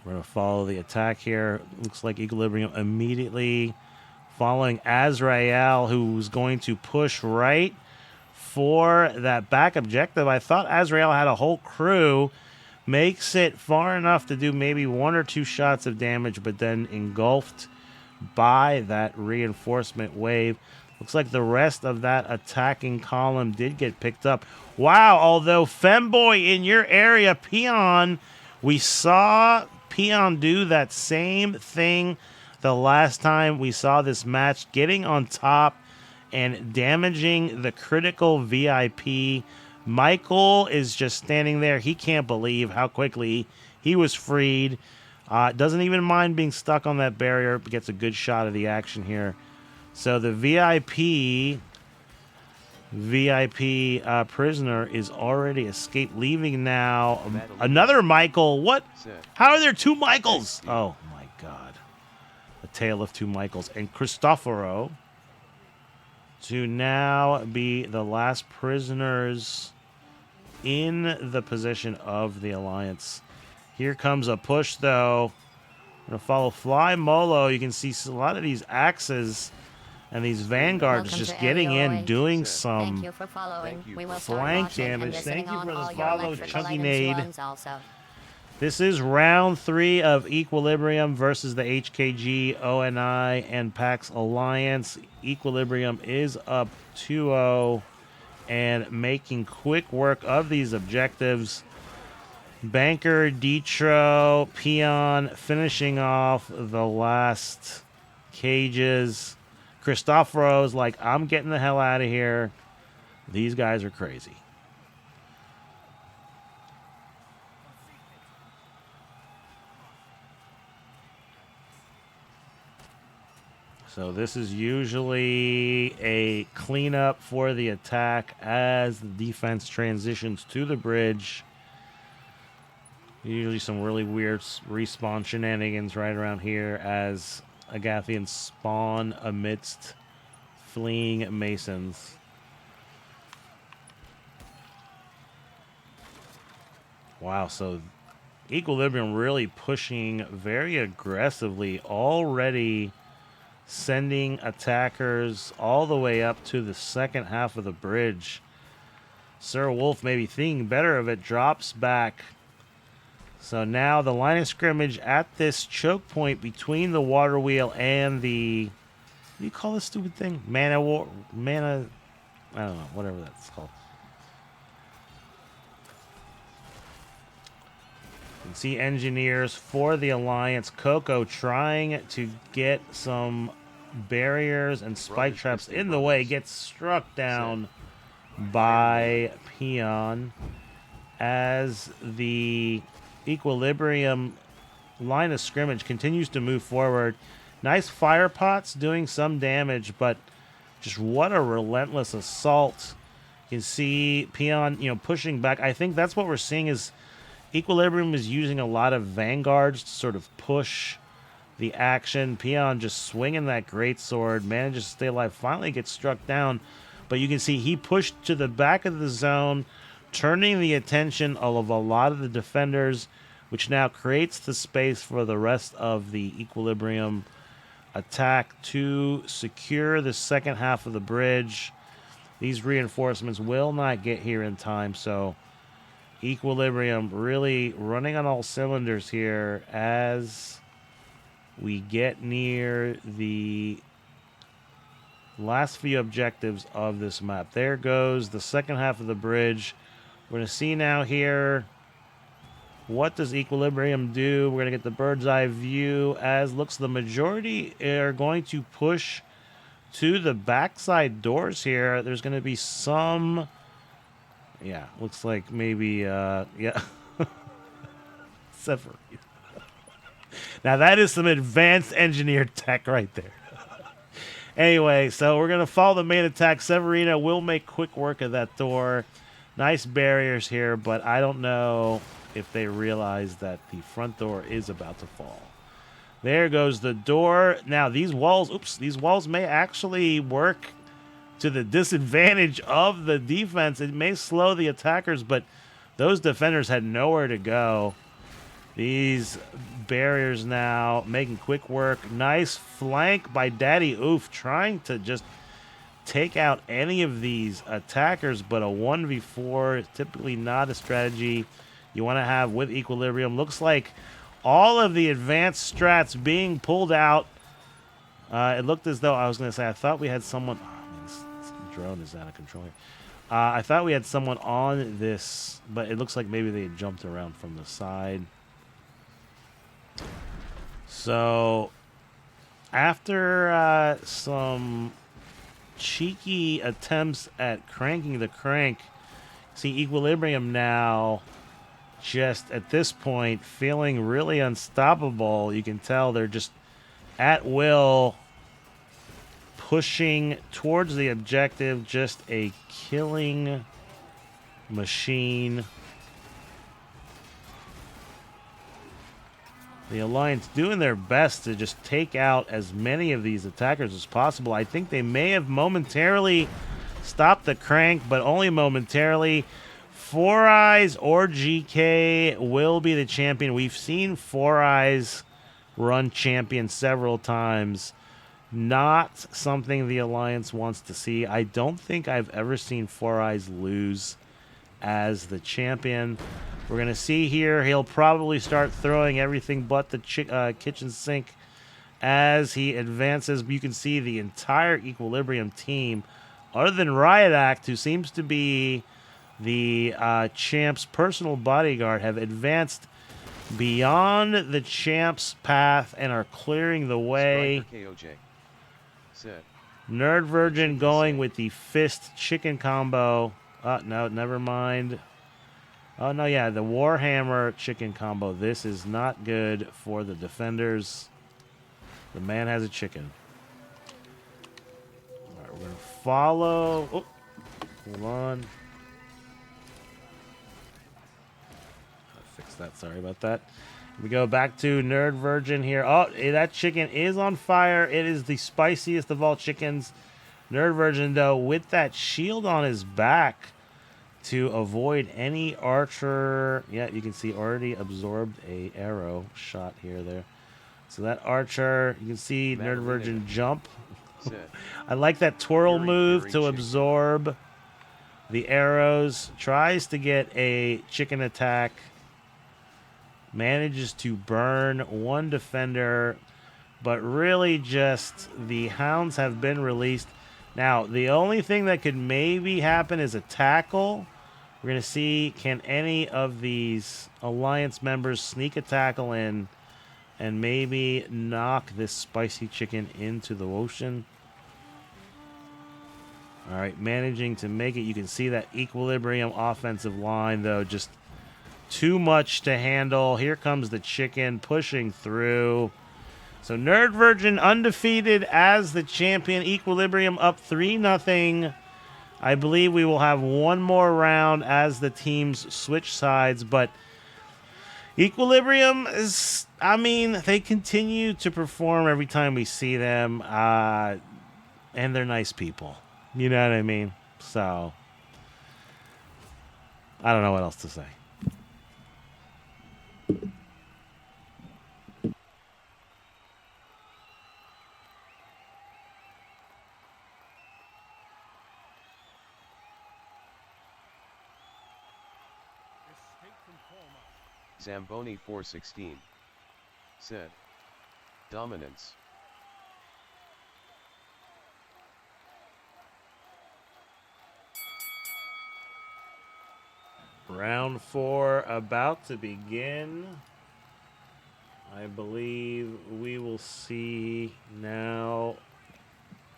We're going to follow the attack here. Looks like Equilibrium immediately following Azrael, who's going to push right for that back objective. I thought Azrael had a whole crew. Makes it far enough to do maybe 1 or 2 shots of damage, but then engulfed by that reinforcement wave. Looks like the rest of that attacking column did get picked up. Wow, although Femboy in your area, Peon, we saw Peon do that same thing the last time we saw this match, getting on top and damaging the critical VIP. Michael is just standing there. He can't believe how quickly he was freed. Doesn't even mind being stuck on that barrier, but gets a good shot of the action here. So the VIP prisoner is already escaped, leaving now another Michael. What? How are there 2 Michaels? Oh my God. A tale of 2 Michaels. And Cristoforo to now be the last prisoners in the position of the Alliance. Here comes a push, though. I'm going to follow Fly Molo. You can see a lot of these axes and these vanguards just getting in, doing some flank damage. Thank you for the follow, Chunky Nade. This is round 3 of Equilibrium versus the HKG, ONI, and PAX Alliance. Equilibrium is up 2-0 and making quick work of these objectives. Banker, Detro, Peon finishing off the last cages. Cristoforo's like, I'm getting the hell out of here. These guys are crazy. So this is usually a cleanup for the attack as the defense transitions to the bridge. Usually some really weird respawn shenanigans right around here as Agathians spawn amidst fleeing Masons. Wow, so Equilibrium really pushing very aggressively, already sending attackers all the way up to the second half of the bridge. Sir Wolf, maybe thinking better of it, drops back. So now the line of scrimmage at this choke point between the water wheel and the... What do you call this stupid thing? Mana... I don't know, whatever that's called. can see engineers for the Alliance. Coco trying to get some barriers and spike Brothers traps Piston in the way. Brothers. Gets struck down by Peon as the Equilibrium line of scrimmage continues to move forward. Nice fire pots doing some damage, but just what a relentless assault. You can see Peon, pushing back. I think that's what we're seeing is Equilibrium is using a lot of vanguards to sort of push the action. Peon just swinging that greatsword, manages to stay alive, finally gets struck down. But you can see he pushed to the back of the zone, turning the attention of a lot of the defenders, which now creates the space for the rest of the Equilibrium attack to secure the second half of the bridge. These reinforcements will not get here in time, so Equilibrium really running on all cylinders here as we get near the last few objectives of this map. There goes the second half of the bridge. We're going to see now here, what does Equilibrium do? We're going to get the bird's eye view as looks the majority are going to push to the backside doors here. There's going to be some... Yeah, looks like maybe, yeah. Separate. Now that is some advanced engineered tech right there. Anyway, so we're going to follow the main attack. Severino will make quick work of that door. Nice barriers here, but I don't know if they realize that the front door is about to fall. There goes the door. Now these walls may actually work to the disadvantage of the defense. It may slow the attackers, but those defenders had nowhere to go. These barriers now making quick work. Nice flank by Daddy Oof, trying to just take out any of these attackers, but a 1v4 is typically not a strategy you want to have with Equilibrium. Looks like all of the advanced strats being pulled out. It looked as though, I was going to say, I thought we had someone... This drone is out of control here. I thought we had someone on this, but it looks like maybe they had jumped around from the side. So, after some cheeky attempts at cranking the crank, see Equilibrium now just at this point feeling really unstoppable. You can tell they're just at will pushing towards the objective, just a killing machine. The Alliance doing their best to just take out as many of these attackers as possible. I think they may have momentarily stopped the crank, but only momentarily. Four Eyes or GK will be the champion. We've seen Four Eyes run champion several times. Not something the Alliance wants to see. I don't think I've ever seen Four Eyes lose as the champion. We're going to see here, he'll probably start throwing everything but the kitchen sink as he advances. You can see the entire Equilibrium team, other than Riot Act, who seems to be the champ's personal bodyguard, have advanced beyond the champ's path and are clearing the way. Nerd Virgin going with the fist chicken combo. No, never mind. Oh, no, yeah, the Warhammer chicken combo. This is not good for the defenders. The man has a chicken. All right, we're going to follow. Oh, hold on. I'll fix that. Sorry about that. We go back to Nerd Virgin here. Oh, that chicken is on fire. It is the spiciest of all chickens. Nerd Virgin, though, with that shield on his back to avoid any archer. Yeah, you can see already absorbed a arrow shot here there. So that archer, you can see Nerd Virgin jump. I like that twirl move to absorb the arrows. Tries to get a chicken attack. Manages to burn one defender, but really just the hounds have been released. Now, the only thing that could maybe happen is a tackle. We're We're going to see, can any of these Alliance members sneak a tackle in and maybe knock this spicy chicken into the ocean. All right, managing to make it. You can see that Equilibrium offensive line, though, just too much to handle. Here comes the chicken pushing through. So Nerd Virgin undefeated as the champion. Equilibrium up 3-0. I believe we will have one more round as the teams switch sides, but Equilibrium is, I mean, they continue to perform every time we see them, and they're nice people. You know what I mean? So, I don't know what else to say. Zamboni 416 said, dominance. Round 4 about to begin. I believe we will see now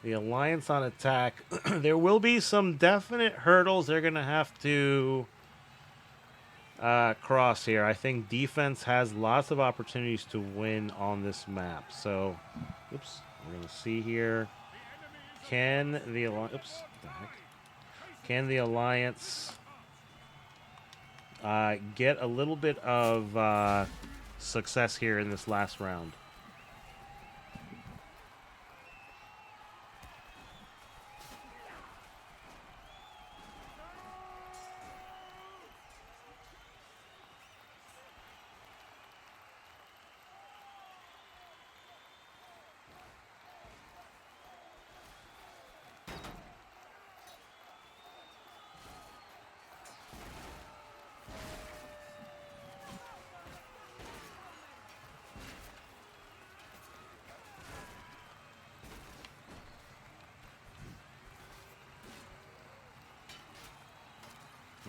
the Alliance on attack. There will be some definite hurdles they're going to have to cross here. I think defense has lots of opportunities to win on this map. So, oops, we're going to see here. Can the Alliance... Oops, what the heck? Can the Alliance get a little bit of success here in this last round?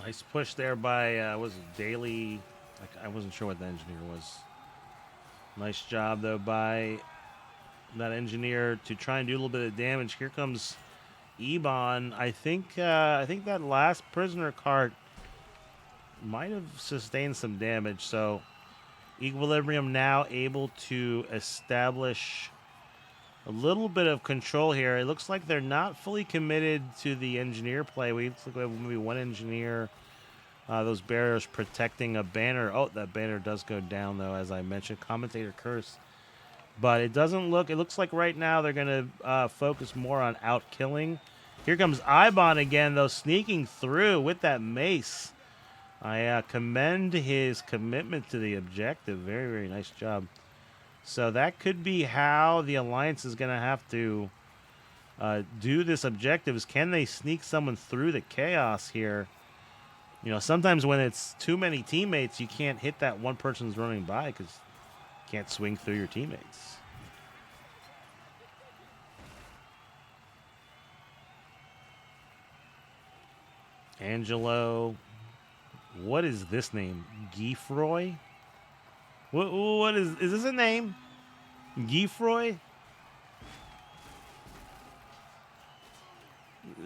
Nice push there by, was it Daily? I wasn't sure what the engineer was. Nice job, though, by that engineer to try and do a little bit of damage. Here comes Ebon. I think that last prisoner cart might have sustained some damage. So Equilibrium now able to establish a little bit of control here. It looks like they're not fully committed to the engineer play. We look like maybe one engineer. Those barriers protecting a banner. Oh, that banner does go down, though, as I mentioned. Commentator curse. But it doesn't look... It looks like right now they're going to focus more on out-killing. Here comes Ibon again, though, sneaking through with that mace. I commend his commitment to the objective. Very, very nice job. So that could be how the Alliance is going to have to do this objective. Is can they sneak someone through the chaos here? You know, sometimes when it's too many teammates, you can't hit that one person's running by because you can't swing through your teammates. Angelo. What is this name? Geefroy? What is this a name? Geefroy?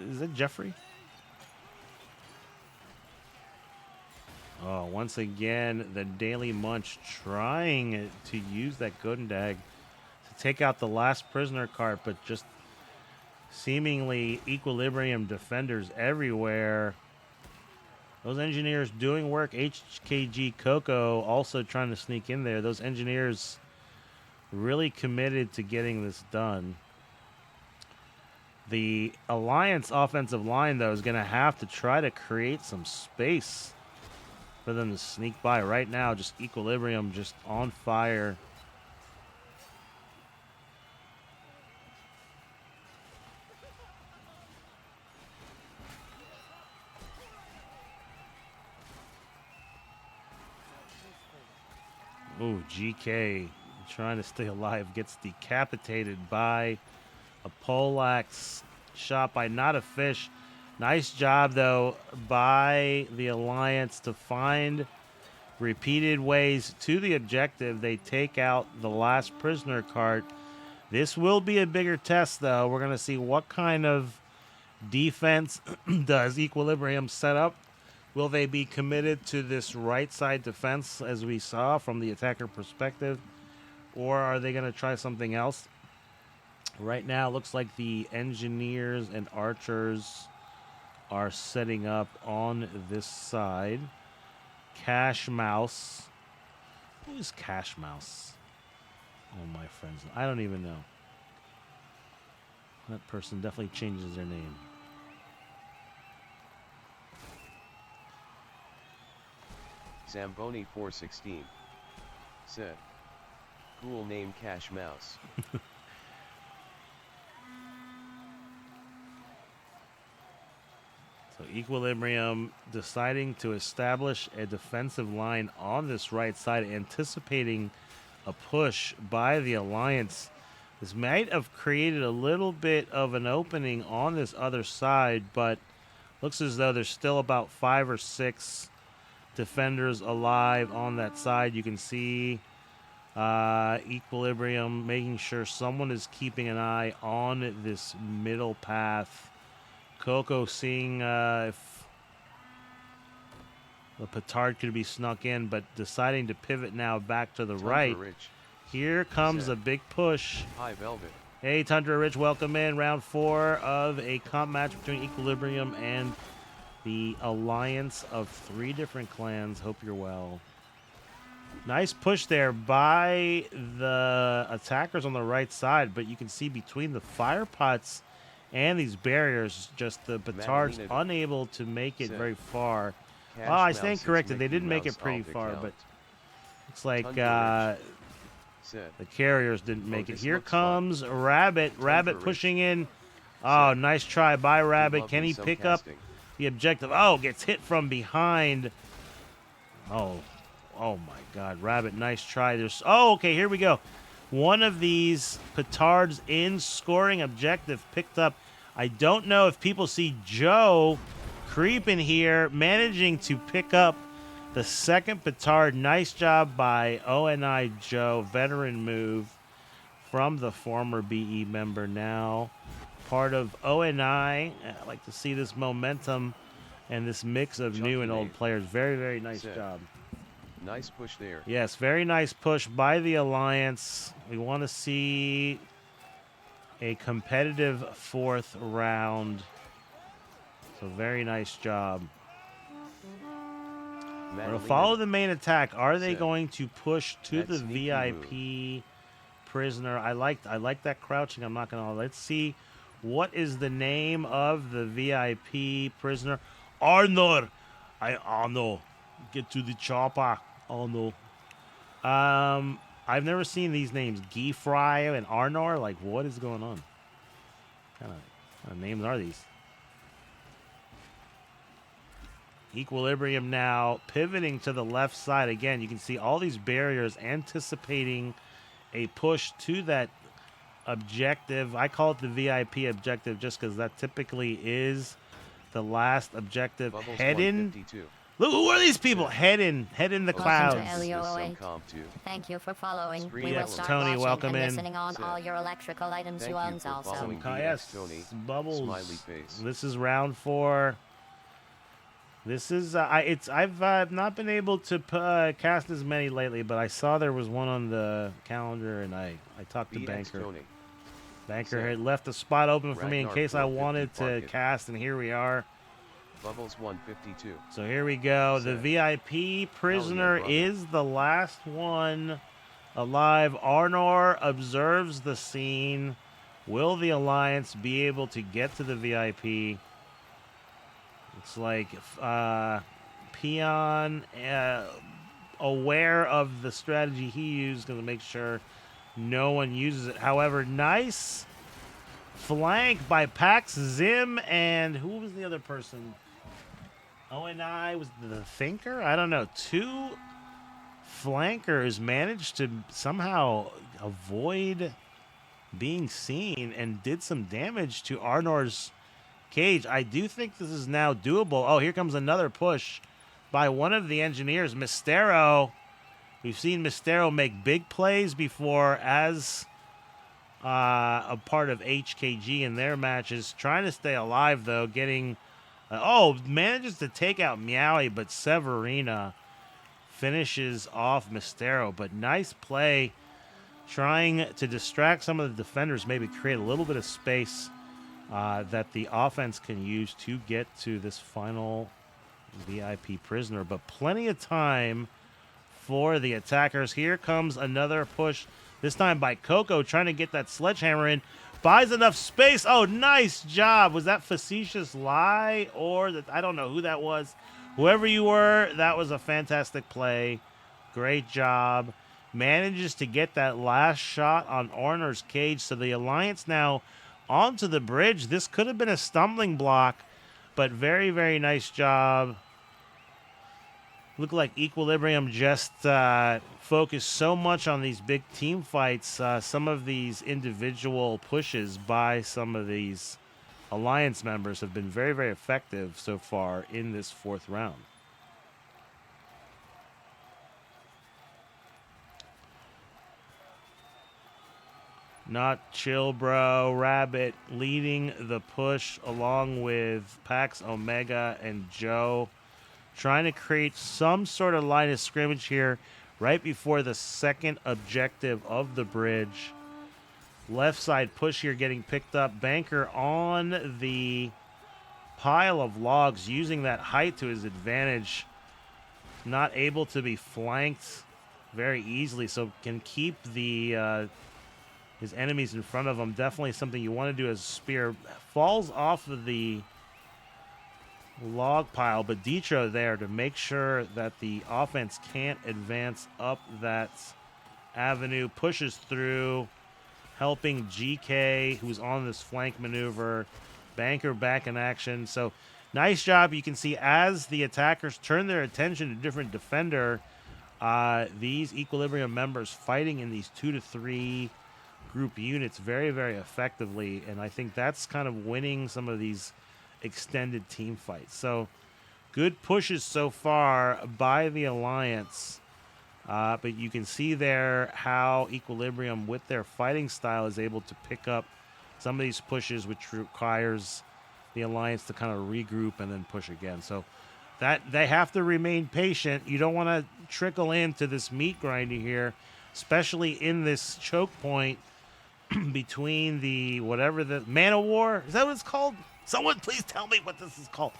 Is it Jeffrey? Oh, once again, the Daily Munch trying to use that Godendag to take out the last prisoner cart, but just seemingly Equilibrium defenders everywhere. Those engineers doing work. HKG Coco also trying to sneak in there. Those engineers really committed to getting this done. The Alliance offensive line, though, is going to have to try to create some space for them to sneak by. Right now, just Equilibrium just on fire. Ooh, GK trying to stay alive, gets decapitated by a poleaxe shot by Not a Fish. Nice job, though, by the Alliance to find repeated ways to the objective. They take out the last prisoner cart. This will be a bigger test, though. We're going to see what kind of defense does Equilibrium set up. Will they be committed to this right side defense, as we saw from the attacker perspective, or are they going to try something else? Right now, it looks like the engineers and archers are setting up on this side. Cash Mouse. Who is Cash Mouse? Oh, my friends. I don't even know. That person definitely changes their name. Zamboni 416 said, "Cool name, Cash Mouse." So Equilibrium deciding to establish a defensive line on this right side, anticipating a push by the Alliance. This might have created a little bit of an opening on this other side, but looks as though there's still about 5 or 6 defenders alive on that side. You can see Equilibrium making sure someone is keeping an eye on this middle path. Coco seeing if the petard could be snuck in, but deciding to pivot now back to the right. Rich Here comes said, a big push. "Hi, Velvet." Hey, Tundra Rich, welcome in. Round 4 of a comp match between Equilibrium and the alliance of 3 different clans. Hope you're well. Nice push there by the attackers on the right side, but you can see between the fire pots and these barriers, just the petards unable to make it very far. Oh, I stand corrected. They didn't make it pretty far, but looks like the carriers didn't make it. Here comes Rabbit. Rabbit pushing in. Oh, nice try by Rabbit. Can he pick up the objective? Oh, gets hit from behind. Oh my God. Rabbit, nice try. Okay, here we go. One of these petards in scoring objective picked up. I don't know if people see Joe creeping here, managing to pick up the second petard. Nice job by ONI Joe. Veteran move from the former BE member, now part of ONI. I like to see this momentum and this mix of new and old players. Very, very nice job. Nice push there. Yes, very nice push by the Alliance. We want to see a competitive 4th round. So very nice job. We're going to follow the main attack. Are they going to push to the VIP prisoner? I like that crouching. I'm not going to. Let's see. What is the name of the VIP prisoner? Arnor. Arnor. Get to the chopper. Oh no. I've never seen these names, Geefry and Arnor. Like, what is going on? What kind of names are these? Equilibrium now pivoting to the left side again. You can see all these barriers anticipating a push to that objective. I call it the VIP objective just because that typically is the last objective. Head in. Look, who are these people? Head in the clouds. Thank you for following. We will start Tony, watching welcome and in. listening on all your electrical items you own also. Yes, Bubbles. Smiley face. This is round 4. This is I've not been able to cast as many lately, but I saw there was one on the calendar, and I talked to Banker. Banker had left a spot open for me in case I wanted to cast, and here we are. Bubbles 152. So here we go. The VIP prisoner is the last one alive. Arnor observes the scene. Will the Alliance be able to get to the VIP? It's like Peon, aware of the strategy he used, going to make sure no one uses it. However, nice flank by PAX, Zim, and who was the other person? ONI was the Thinker? I don't know. 2 flankers managed to somehow avoid being seen and did some damage to Arnor's Cage. I do think this is now doable. Oh, here comes another push by one of the engineers, Mistero. We've seen Mistero make big plays before as a part of HKG in their matches. Trying to stay alive, though, getting... manages to take out Meowie, but Severina finishes off Mistero. But nice play, trying to distract some of the defenders, maybe create a little bit of space that the offense can use to get to this final VIP prisoner. But plenty of time for the attackers. Here comes another push, this time by Coco, trying to get that sledgehammer in. Buys enough space. Oh, nice job. Was that Facetious Lie or that? I don't know who that was. Whoever you were, that was a fantastic play. Great job. Manages to get that last shot on Orner's Cage. So the Alliance now onto the bridge. This could have been a stumbling block, but very, very nice job. Looked like Equilibrium just focused so much on these big team fights. Some of these individual pushes by some of these Alliance members have been very, very effective so far in this fourth round. Not Chill Bro, Rabbit leading the push along with Pax, Omega, and Joe. Trying to create some sort of line of scrimmage here right before the second objective of the bridge. Left side push here getting picked up. Banker on the pile of logs, using that height to his advantage. Not able to be flanked very easily, so can keep the his enemies in front of him. Definitely something you want to do as a spear. Falls off of the log pile, but Ditro there to make sure that the offense can't advance up that avenue. Pushes through, helping GK, who's on this flank maneuver. Banker back in action. So nice job. You can see as the attackers turn their attention to different defender, these Equilibrium members fighting in these 2 to 3 group units very, very effectively. And I think that's kind of winning some of these extended team fights. So good pushes so far by the Alliance, but you can see there how Equilibrium with their fighting style is able to pick up some of these pushes, which requires the Alliance to kind of regroup and then push again. So that they have to remain patient. You don't want to trickle into this meat grinding here, especially in this choke point between the whatever the Man of War, is that what it's called? Someone please tell me what this is called.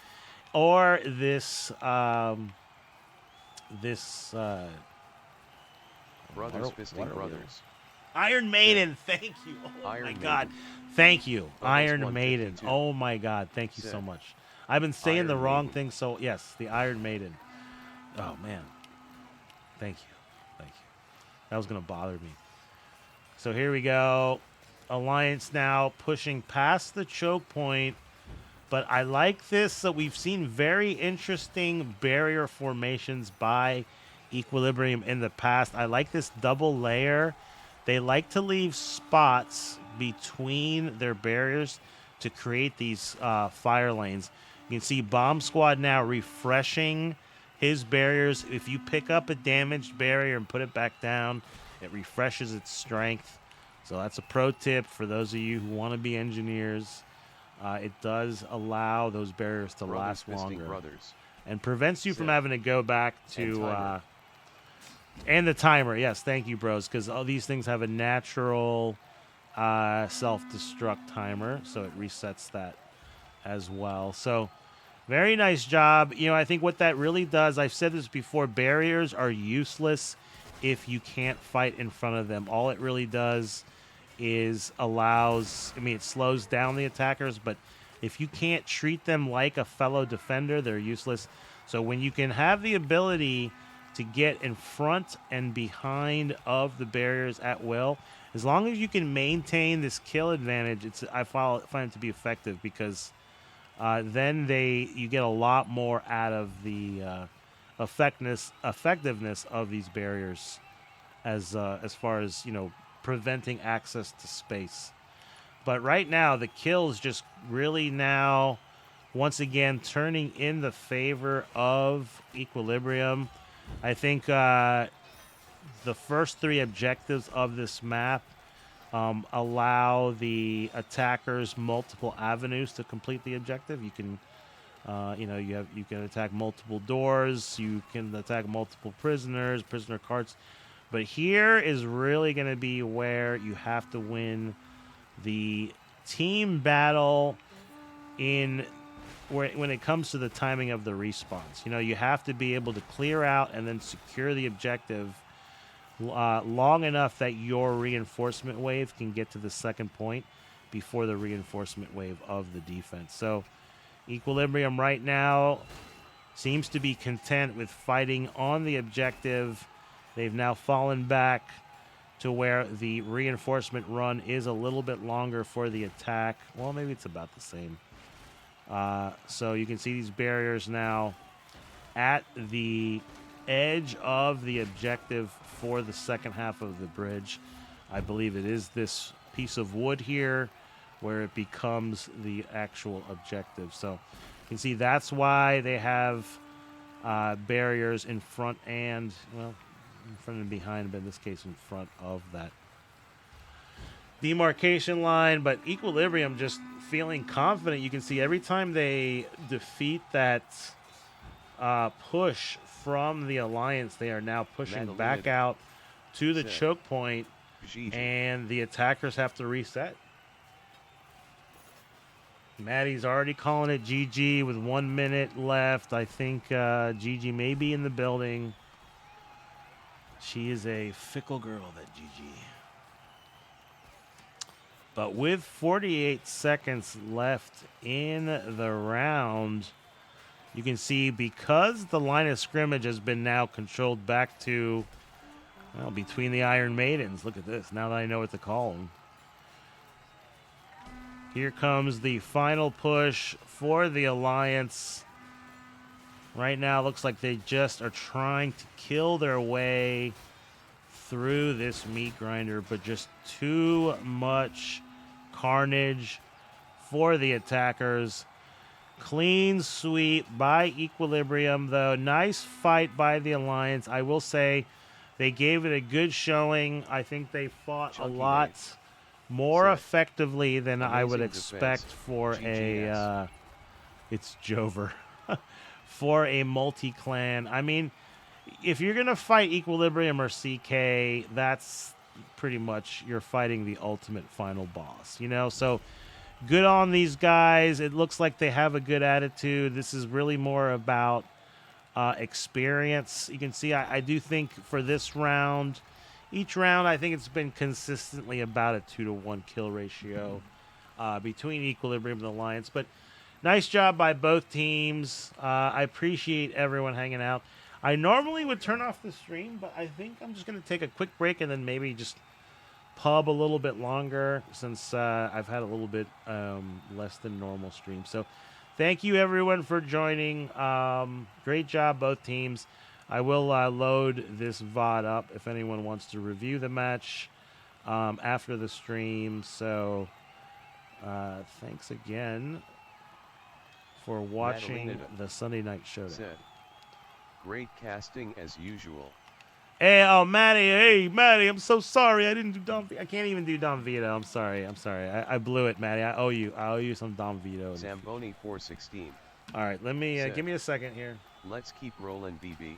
Or this, Brothers Fisting Brothers. Iron Maiden, thank you. Oh my God. Thank you. Iron Maiden. Oh my God. Thank you so much. I've been saying the wrong thing, so yes, the Iron Maiden. Oh man. Thank you. Thank you. That was going to bother me. So here we go. Alliance now pushing past the choke point. But I like this. So we've seen very interesting barrier formations by Equilibrium in the past. I like this double layer. They like to leave spots between their barriers to create these fire lanes. You can see Bomb Squad now refreshing his barriers. If you pick up a damaged barrier and put it back down, it refreshes its strength. So that's a pro tip for those of you who want to be engineers. It does allow those barriers to last longer and prevents you from having to go back to and the timer. Yes, thank you, bros, because all these things have a natural self-destruct timer, so it resets that as well. So very nice job. You know, I think what that really does, I've said this before, barriers are useless if you can't fight in front of them. All it really does is it slows down the attackers, but if you can't treat them like a fellow defender, they're useless. So when you can have the ability to get in front and behind of the barriers at will, as long as you can maintain this kill advantage, I find it to be effective, because then you get a lot more out of the effectiveness of these barriers as far as, preventing access to space. But right now, the kills just really now once again turning in the favor of Equilibrium. I think the first 3 objectives of this map allow the attackers multiple avenues to complete the objective. You can, you can attack multiple doors, you can attack multiple prisoners, prisoner carts. But here is really going to be where you have to win the team battle when it comes to the timing of the respawns. You have to be able to clear out and then secure the objective long enough that your reinforcement wave can get to the second point before the reinforcement wave of the defense. So Equilibrium right now seems to be content with fighting on the objective. They've now fallen back to where the reinforcement run is a little bit longer for the attack. Well, maybe it's about the same. So you can see these barriers now at the edge of the objective for the second half of the bridge. I believe it is this piece of wood here where it becomes the actual objective. So you can see that's why they have barriers in front and, well, in front and behind, but in this case in front of that demarcation line. But Equilibrium just feeling confident. You can see every time they defeat that push from the Alliance, they are now pushing back out to the choke point, and the attackers have to reset. Maddie's already calling it GG with 1 minute left. I think GG may be in the building. She is a fickle girl, that GG. But with 48 seconds left in the round, you can see because the line of scrimmage has been now controlled back to, well, between the Iron Maidens. Look at this. Now that I know what to call them. Here comes the final push for the Alliance. Right now, looks like they just are trying to kill their way through this meat grinder, but just too much carnage for the attackers. Clean sweep by Equilibrium, though. Nice fight by the Alliance. I will say they gave it a good showing. I think they fought a lot more effectively than I would expect for a it's Jover. For a multi-clan. I mean, if you're going to fight Equilibrium or CK, that's pretty much you're fighting the ultimate final boss, So good on these guys. It looks like they have a good attitude. This is really more about experience. You can see I do think for this round, each round, I think it's been consistently about a 2-to-1 kill ratio between Equilibrium and Alliance. But nice job by both teams. I appreciate everyone hanging out. I normally would turn off the stream, but I think I'm just going to take a quick break and then maybe just pub a little bit longer since I've had a little bit less than normal stream. So thank you, everyone, for joining. Great job, both teams. I will load this VOD up if anyone wants to review the match after the stream. So thanks again for watching the Sunday Night Showdown. Great casting as usual. Hey, Maddie, I'm so sorry. I didn't do Dom Vito. I can't even do Dom Vito. I'm sorry. I blew it, Maddie. I owe you some Dom Vito. Zamboni 416. All right, let me give me a second here. Let's keep rolling, BB.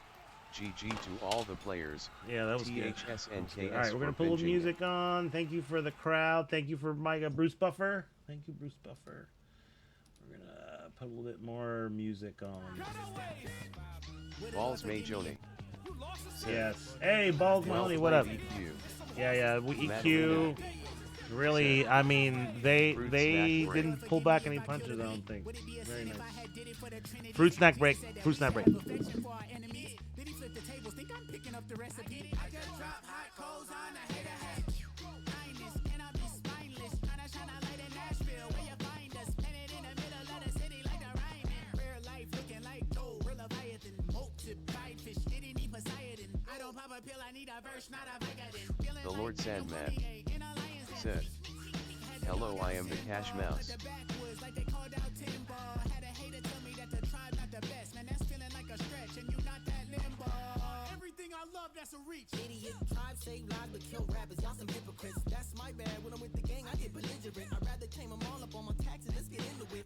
GG to all the players. Yeah, that was good. THSNKS. All right, we're gonna put a little music on. Thank you for the crowd. Thank you for Micah Bruce Buffer. Thank you, Bruce Buffer. We're gonna put a little bit more music on. Balls Majoni. Yes. Hey, Balls Mahoney, what up? EQ. Yeah, EQ. Really, I mean, they didn't pull back any punches, I don't think. Very nice. Fruit snack break. The Lord Sandman said, "Hello, I am the Cash Mouse." hater tell me that the tribe not the best. Man, that's feeling like a stretch, and you not that limbo. Everything I love, that's a reach. Idiot, tribe save lives but kill rappers. Y'all some hypocrites. That's my bad. When I'm with the gang, I get belligerent. I'd rather claim them all up on my taxes. Let's get into it.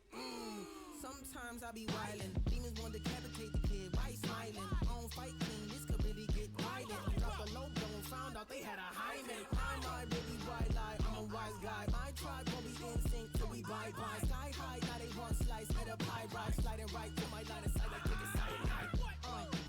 Sometimes I be wildin'. Demons want to decapitate the kid. Why he smiling? I don't fight clean. This could really get violent. Drop a low blow and found out they had a hymen. I'm not really white lie. I'm a wise guy. My tribe won't be in sync till we bye-bye. Sky high, now they want slice at a pie rise. Sliding right to my line of sight. I take it side.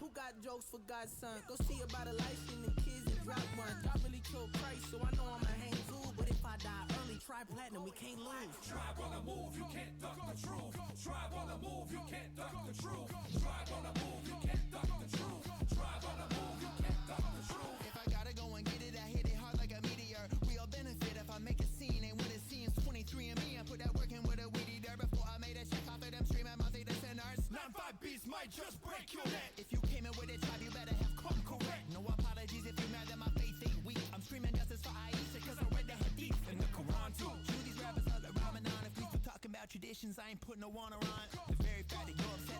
Who got jokes for God's son? Go see about a life in the kids and drop one. God really killed Christ, so I know I'ma hang too. But if I die early, try platinum, we can't lose. Tribe on the move, you can't duck the truth. Tribe on the move, you can't duck the truth. Tribe on the move, you can't duck the truth. Tribe on the move, you can't duck the truth. If I gotta go and get it, I hit it hard like a meteor. Real benefit if I make a scene, ain't what it seems. 23 and me, I put that work in with a weedy dirt before I made a check off of them streaming multi the sinners. 9-5 beats might just break your neck. If you came in with a tribe, you better have come correct. No apologies if you mad that my faith ain't weak. I'm screaming justice for Aisha, cause I read the hadith In the Quran too. You these rappers are the Ramadan. If we still talking about traditions, I ain't putting no one on. The very fact that you're upset